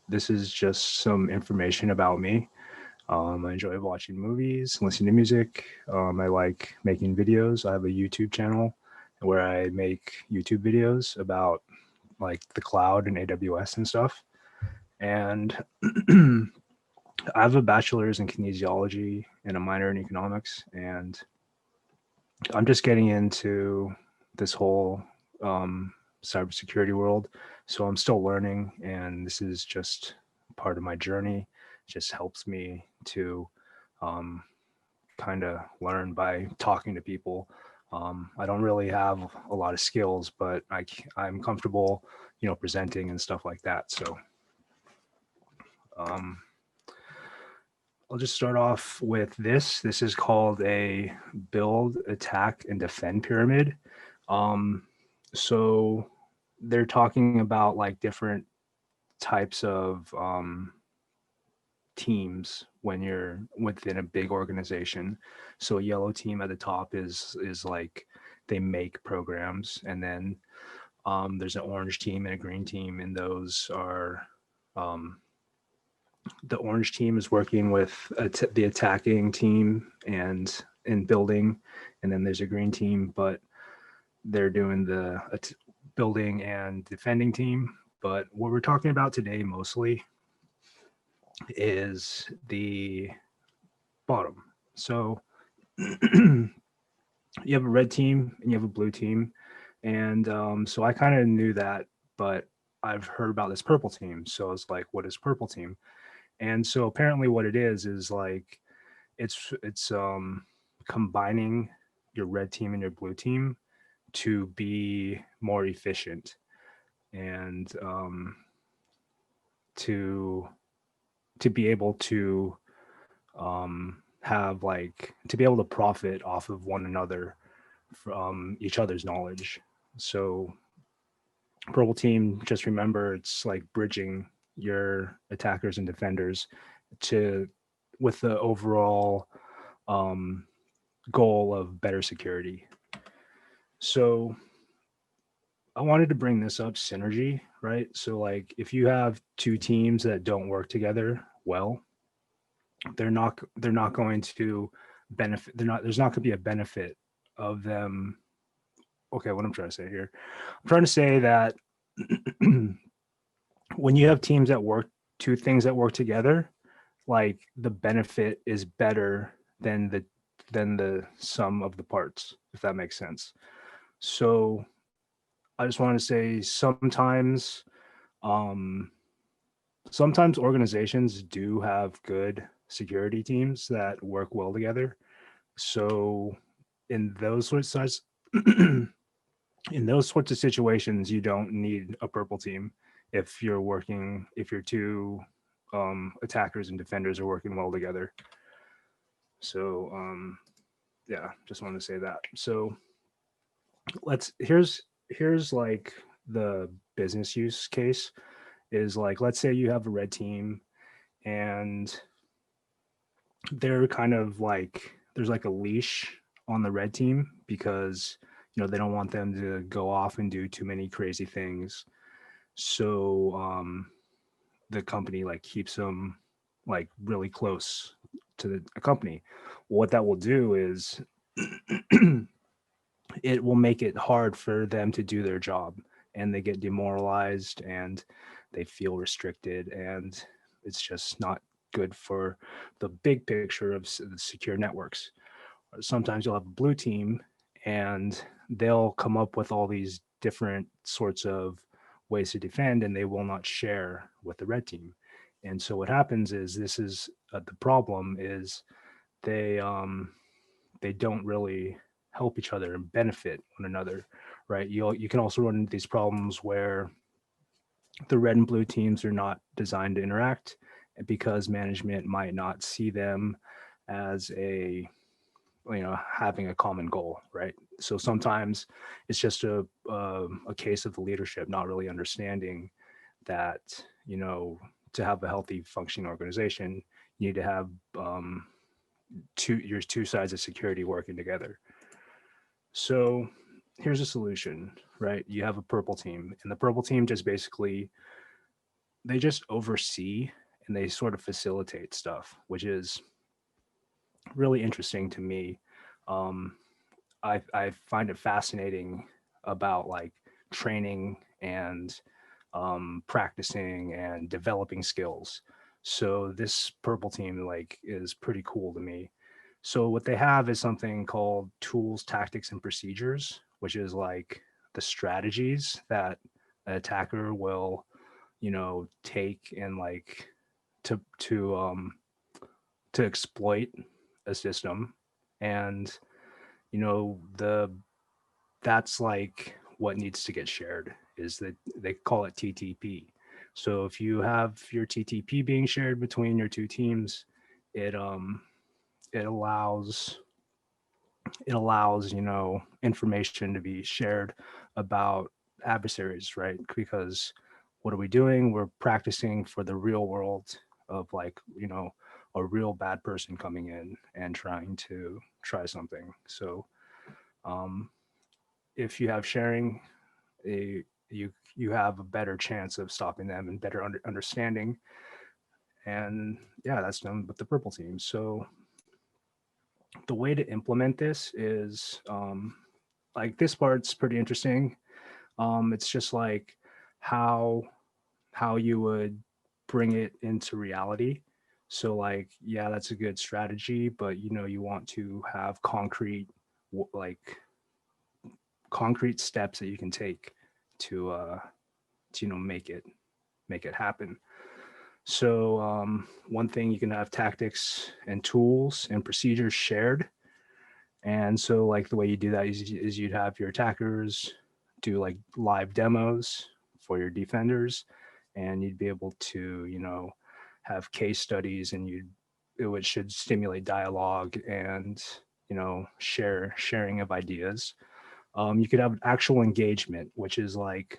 This is just some information about me. I enjoy watching movies, listening to music. I like making videos. I have a YouTube channel where I make YouTube videos about like the cloud and AWS and stuff. And I have a bachelor's in kinesiology and a minor in economics. And I'm just getting into this whole cybersecurity world. So I'm still learning, and this is just part of my journey. It just helps me to kind of learn by talking to people. I don't really have a lot of skills, but I'm comfortable, presenting and stuff like that. So I'll just start off with this. This is called a build, attack, and defend pyramid. So they're talking about like different types of teams when you're within a big organization. So a yellow team at the top is like they make programs, and then there's an orange team and a green team, and those are the orange team is working with the attacking team and in building, and then there's a green team, but they're doing the building and defending team. But what we're talking about today mostly is the bottom. So you have a red team and you have a blue team. And so I kind of knew that, but I've heard about this purple team. So I was like, what is purple team? And so apparently what it is like, it's combining your red team and your blue team to be more efficient and to be able to have like to be able to profit off of one another from each other's knowledge. So purple team, just remember, it's like bridging your attackers and defenders with the overall goal of better security. So I wanted to bring this up, synergy, right? So like if you have two teams that don't work together well, they're not going to benefit. There's not going to be a benefit of them. Okay, what I'm trying to say here, I'm trying to say that when you have teams that work, two things that work together, like the benefit is better than the than the sum of the parts, if that makes sense. So I just want to say sometimes organizations do have good security teams that work well together. So in those sorts of in those sorts of situations, you don't need a purple team if your two attackers and defenders are working well together. So yeah, just want to say that. So here's like the business use case is like, let's say you have a red team and they're kind of like, there's like a leash on the red team because they don't want them to go off and do too many crazy things. So the company like keeps them like really close to the company. What that will do is it will make it hard for them to do their job, and they get demoralized and they feel restricted, and it's just not good for the big picture of the secure networks. Sometimes you'll have a blue team and they'll come up with all these different sorts of ways to defend, and they will not share with the red team. And so what happens is this is the problem is they don't really help each other and benefit one another, right? You can also run into these problems where the red and blue teams are not designed to interact because management might not see them as having a common goal, right? So sometimes it's just a case of the leadership not really understanding that to have a healthy functioning organization, you need to have your two sides of security working together. So here's a solution, right? You have a purple team, and the purple team just basically, they just oversee and they sort of facilitate stuff, which is really interesting to me. I find it fascinating about like training and practicing and developing skills. So this purple team like is pretty cool to me. So what they have is something called tools, tactics, and procedures, which is like the strategies that an attacker will, take and like to exploit a system. And that's like what needs to get shared is that they call it TTP. So if you have your TTP being shared between your two teams, it allows information to be shared about adversaries, right? Because what are we doing? We're practicing for the real world of like a real bad person coming in and trying to try something. So if you have sharing, you have a better chance of stopping them and better understanding. And yeah, that's done with the purple team. So the way to implement this is like this part's pretty interesting. It's just like how you would bring it into reality. So like, yeah, that's a good strategy, but you want to have concrete steps that you can take to make it happen. So one thing, you can have tactics and tools and procedures shared. And so like the way you do that is you'd have your attackers do like live demos for your defenders, and you'd be able to have case studies, and it should stimulate dialogue and sharing of ideas. You could have actual engagement, which is like,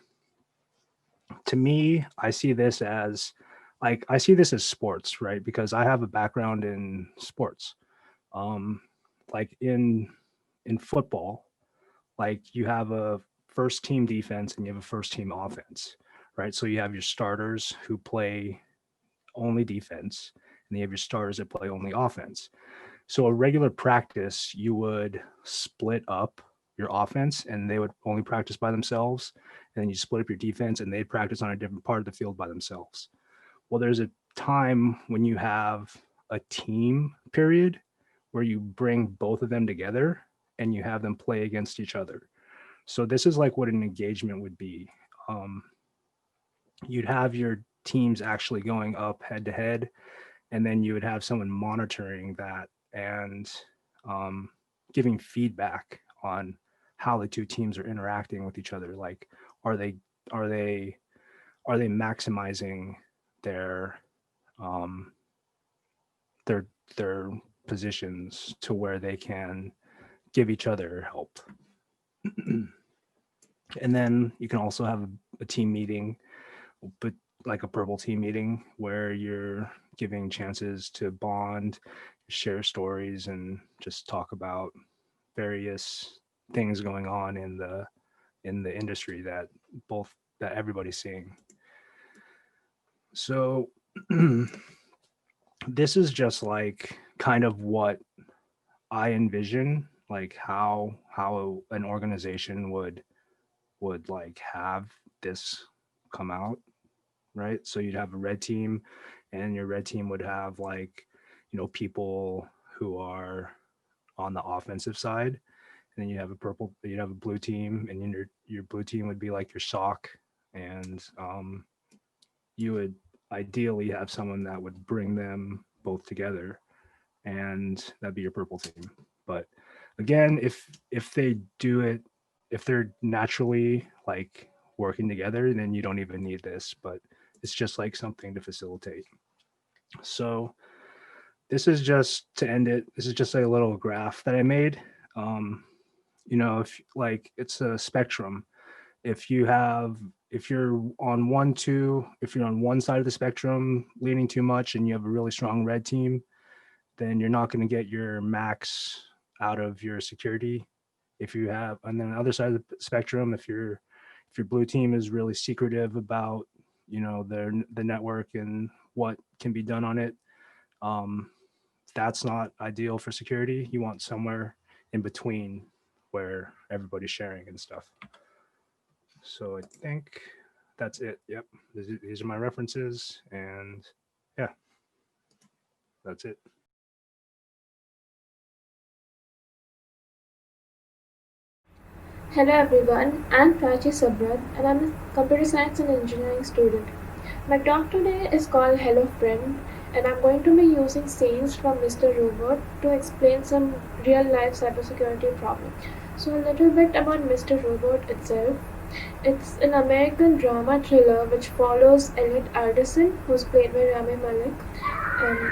to me, I see this as sports, right? Because I have a background in sports. Like in football, like you have a first team defense and you have a first team offense, right? So you have your starters who play only defense, and you have your starters that play only offense. So a regular practice, you would split up your offense and they would only practice by themselves. And then you split up your defense and they'd practice on a different part of the field by themselves. Well, there's a time when you have a team period where you bring both of them together and you have them play against each other. So this is like what an engagement would be. You'd have your teams actually going up head to head, and then you would have someone monitoring that and giving feedback on how the two teams are interacting with each other. Like, are they maximizing their positions to where they can give each other help. And then you can also have a team meeting, but like a purple team meeting, where you're giving chances to bond, share stories, and just talk about various things going on in the industry that everybody's seeing. So this is just like kind of what I envision, like how an organization would like have this come out, right? So you'd have a red team, and your red team would have, like, you know, people who are on the offensive side, and then you'd have a blue team, and your blue team would be like your SOC, and you would ideally have someone that would bring them both together, and that'd be your purple team. But again, if they do it, if they're naturally like working together, then you don't even need this, but it's just like something to facilitate. So this is just to end it. This is just a little graph that I made. You know, if like it's a spectrum, if you're on one side of the spectrum leaning too much and you have a really strong red team, then you're not going to get your max out of your security. And then the other side of the spectrum, if your blue team is really secretive about, you know, the network and what can be done on it, that's not ideal for security. You want somewhere in between where everybody's sharing and stuff. So I think that's it. Yep, these are my references, and yeah, that's it. Hello everyone, I'm Prachi Sabarad and I'm a computer science and engineering student. My talk today is called Hello Friend, and I'm going to be using scenes from Mr. Robot to explain some real life cybersecurity problem. So a little bit about Mr. Robot itself. It's an American drama thriller which follows Elliot Alderson, who's played by Rami Malek.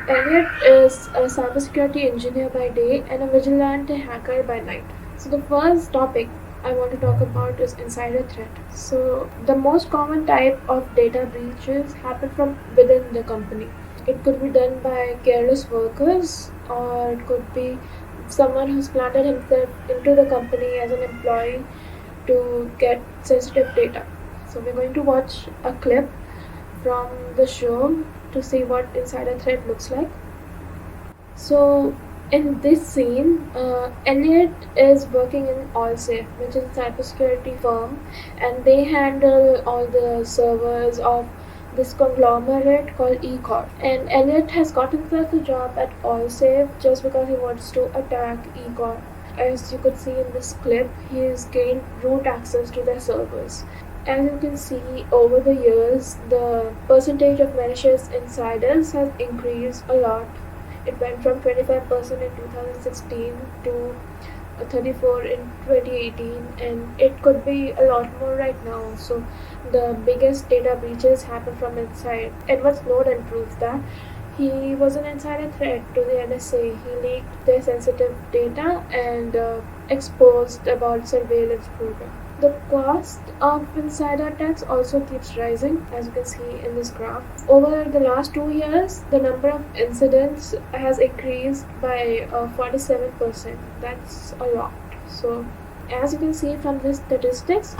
Elliot is a cybersecurity engineer by day and a vigilante hacker by night. So the first topic I want to talk about is insider threat. So the most common type of data breaches happen from within the company. It could be done by careless workers, or it could be someone who's planted himself into the company as an employee to get sensitive data. So we're going to watch a clip from the show to see what insider threat looks like. So in this scene, Elliot is working in Allsafe, which is a cybersecurity firm, and they handle all the servers of this conglomerate called eCorp. And Elliot has got himself a job at Allsafe just because he wants to attack eCorp. As you could see in this clip, he has gained root access to their servers. As you can see, over the years, the percentage of malicious insiders has increased a lot. It went from 25% in 2016 to 34% in 2018, and it could be a lot more right now. So the biggest data breaches happen from inside. Edward Snowden proves that. He was an insider threat to the NSA. He leaked their sensitive data and exposed about surveillance program. The cost of insider attacks also keeps rising, as you can see in this graph. Over the last 2 years, the number of incidents has increased by 47%. That's a lot. So, as you can see from the statistics,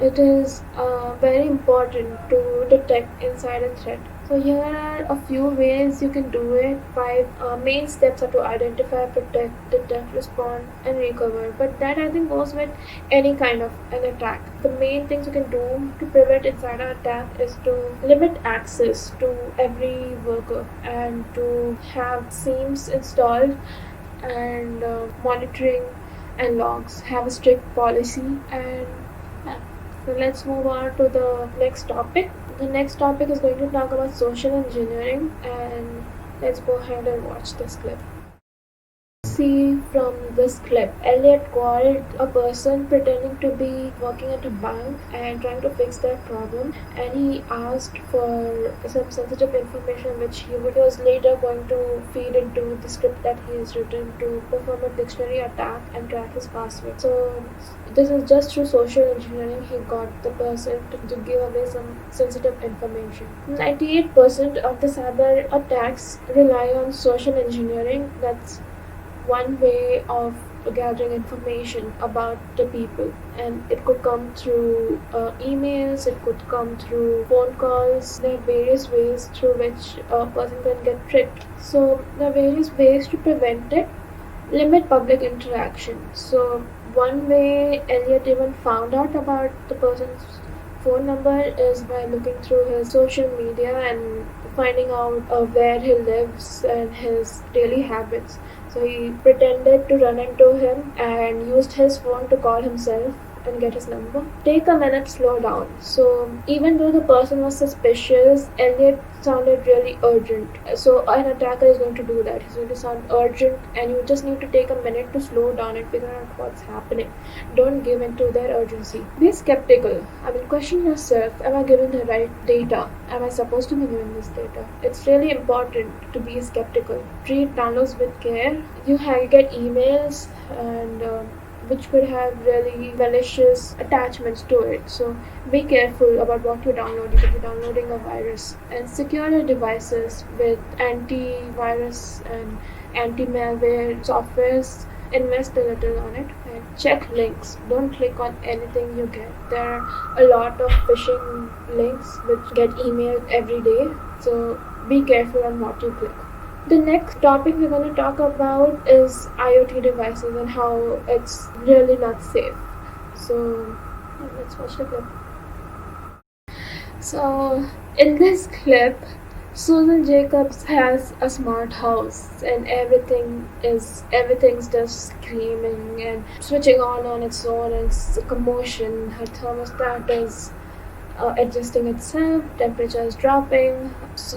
it is very important to detect insider threat. So here are a few ways you can do it. 5 main steps are to identify, protect, detect, respond, and recover. But that, I think, goes with any kind of an attack. The main things you can do to prevent insider attack is to limit access to every worker and to have SIEMs installed and monitoring and logs, have a strict policy, and yeah. So let's move on to the next topic. The next topic is going to talk about social engineering, and let's go ahead and watch this clip. See from this clip, Elliot called a person pretending to be working at a bank and trying to fix their problem, and he asked for some sensitive information which he was later going to feed into the script that he has written to perform a dictionary attack and crack his password. So this is just through social engineering he got the person to give away some sensitive information. 98% of the cyber attacks rely on social engineering. That's one way of gathering information about the people, and it could come through emails, it could come through phone calls. There are various ways through which a person can get tricked. So there are various ways to prevent it. Limit public interaction. So one way Elliot even found out about the person's phone number is by looking through his social media and finding out where he lives and his daily habits. So he pretended to run into him and used his phone to call himself and get his number. Take a minute, slow down. So even though the person was suspicious, Elliot sounded really urgent. So an attacker is going to do that. He's going to sound urgent, and you just need to take a minute to slow down and figure out what's happening. Don't give in to their urgency. Be skeptical. question yourself, am I giving the right data? Am I supposed to be giving this data? It's really important to be skeptical. Treat downloads with care. You get emails and which could have really malicious attachments to it. So be careful about what you download. You could be downloading a virus. And secure your devices with antivirus and anti-malware softwares. Invest a little on it and check links. Don't click on anything you get. There are a lot of phishing links which get emailed every day. So be careful on what you click. The next topic we're going to talk about is IoT devices and how it's really not safe. So let's watch the clip. So in this clip, Susan Jacobs has a smart house and everything's just screaming and switching on its own, and it's a commotion. Her thermostat is adjusting itself, temperature is dropping,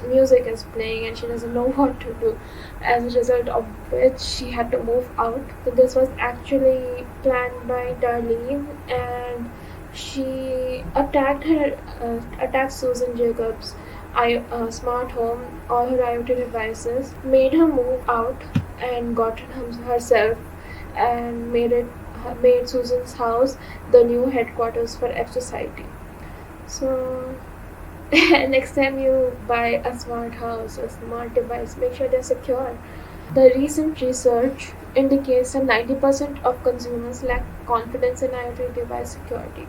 music is playing, and she doesn't know what to do. As a result of which she had to move out. So this was actually planned by Darlene, and she attacked Susan Jacobs' smart home, all her IoT devices, made her move out and got herself and made Susan's house the new headquarters for F Society. So next time you buy a smart house or smart device, make sure they're secure. The recent research indicates that 90% of consumers lack confidence in IoT device security.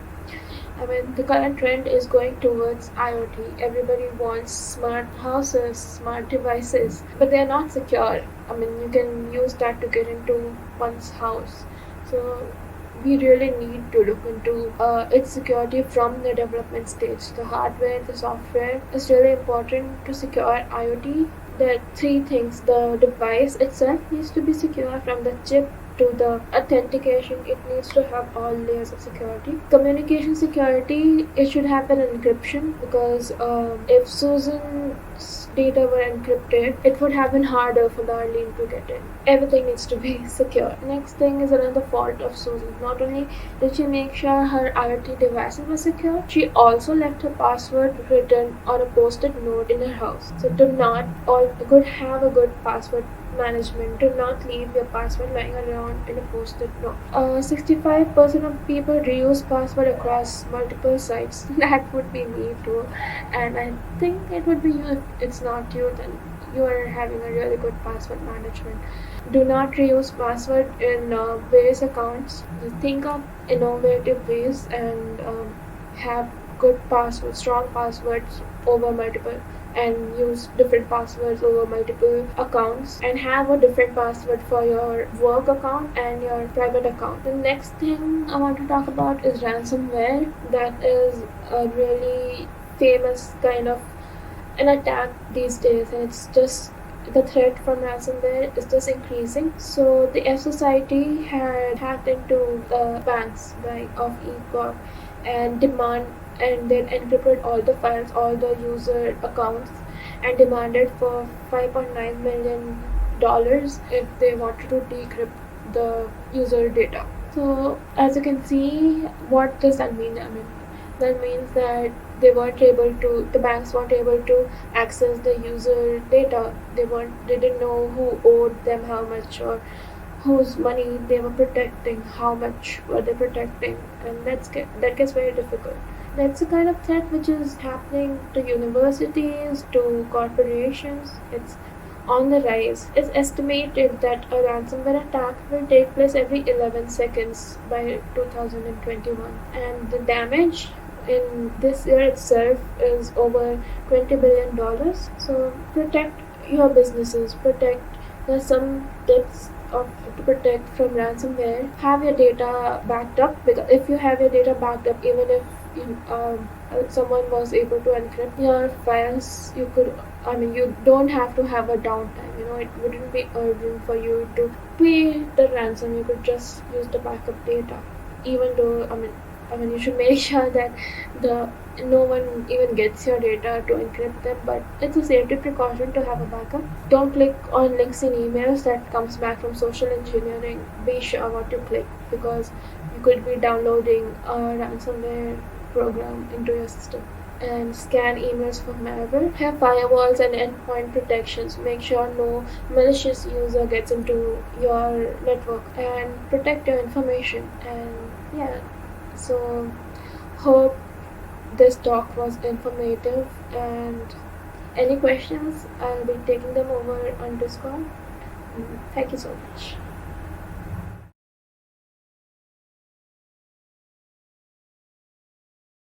The current trend is going towards IoT. Everybody wants smart houses, smart devices, but they're not secure. You can use that to get into one's house. So we really need to look into its security from the development stage. The hardware, the software is really important to secure IoT. There are three things. The device itself needs to be secure, from the chip to the authentication. It needs to have all layers of security. Communication security, it should have an encryption, because if Susan's data were encrypted, it would have been harder for Darlene to get in. Everything needs to be secure. Next thing is another fault of Susan. Not only did she make sure her IoT devices were secure, she also left her password written on a post-it note in her house. So have a good password management. Do not leave your password lying around in a post-it note. 65% of people reuse password across multiple sites. That would be me too, and I think it would be you. If it's not you, then you are having a really good password management. Do not reuse password in various accounts. Think of innovative ways and have good passwords, strong passwords over multiple, and use different passwords over multiple accounts, and have a different password for your work account and your private account. The next thing I want to talk about is ransomware. That is a really famous kind of an attack these days, and it's just the threat from ransomware is just increasing. So the F Society had hacked into the banks of eCorp and then encrypted all the files, all the user accounts, and demanded for $5.9 million if they wanted to decrypt the user data. So as you can see, what does that mean? I mean, that means that the banks weren't able to access the user data. They didn't know who owed them how much or whose money they were protecting, how much were they protecting, and that gets very difficult. That's the kind of threat which is happening to universities, to corporations. It's on the rise. It's estimated that a ransomware attack will take place every 11 seconds by 2021, and the damage in this year itself is over $20 billion. So protect your businesses. There's some tips to protect from ransomware. Have your data backed up, because if you have your data backed up, even if someone was able to encrypt your files, you don't have to have a downtime. It wouldn't be urgent for you to pay the ransom. You could just use the backup data. Even though, you should make sure that no one even gets your data to encrypt them, but it's a safety precaution to have a backup. Don't click on links in emails that comes back from social engineering. Be sure what you click, because you could be downloading a ransomware program into your system. And scan emails for malware. Have firewalls and endpoint protections. Make sure no malicious user gets into your network, and protect your information. And yeah, so hope this talk was informative, and any questions, I'll be taking them over on Discord. Thank you so much.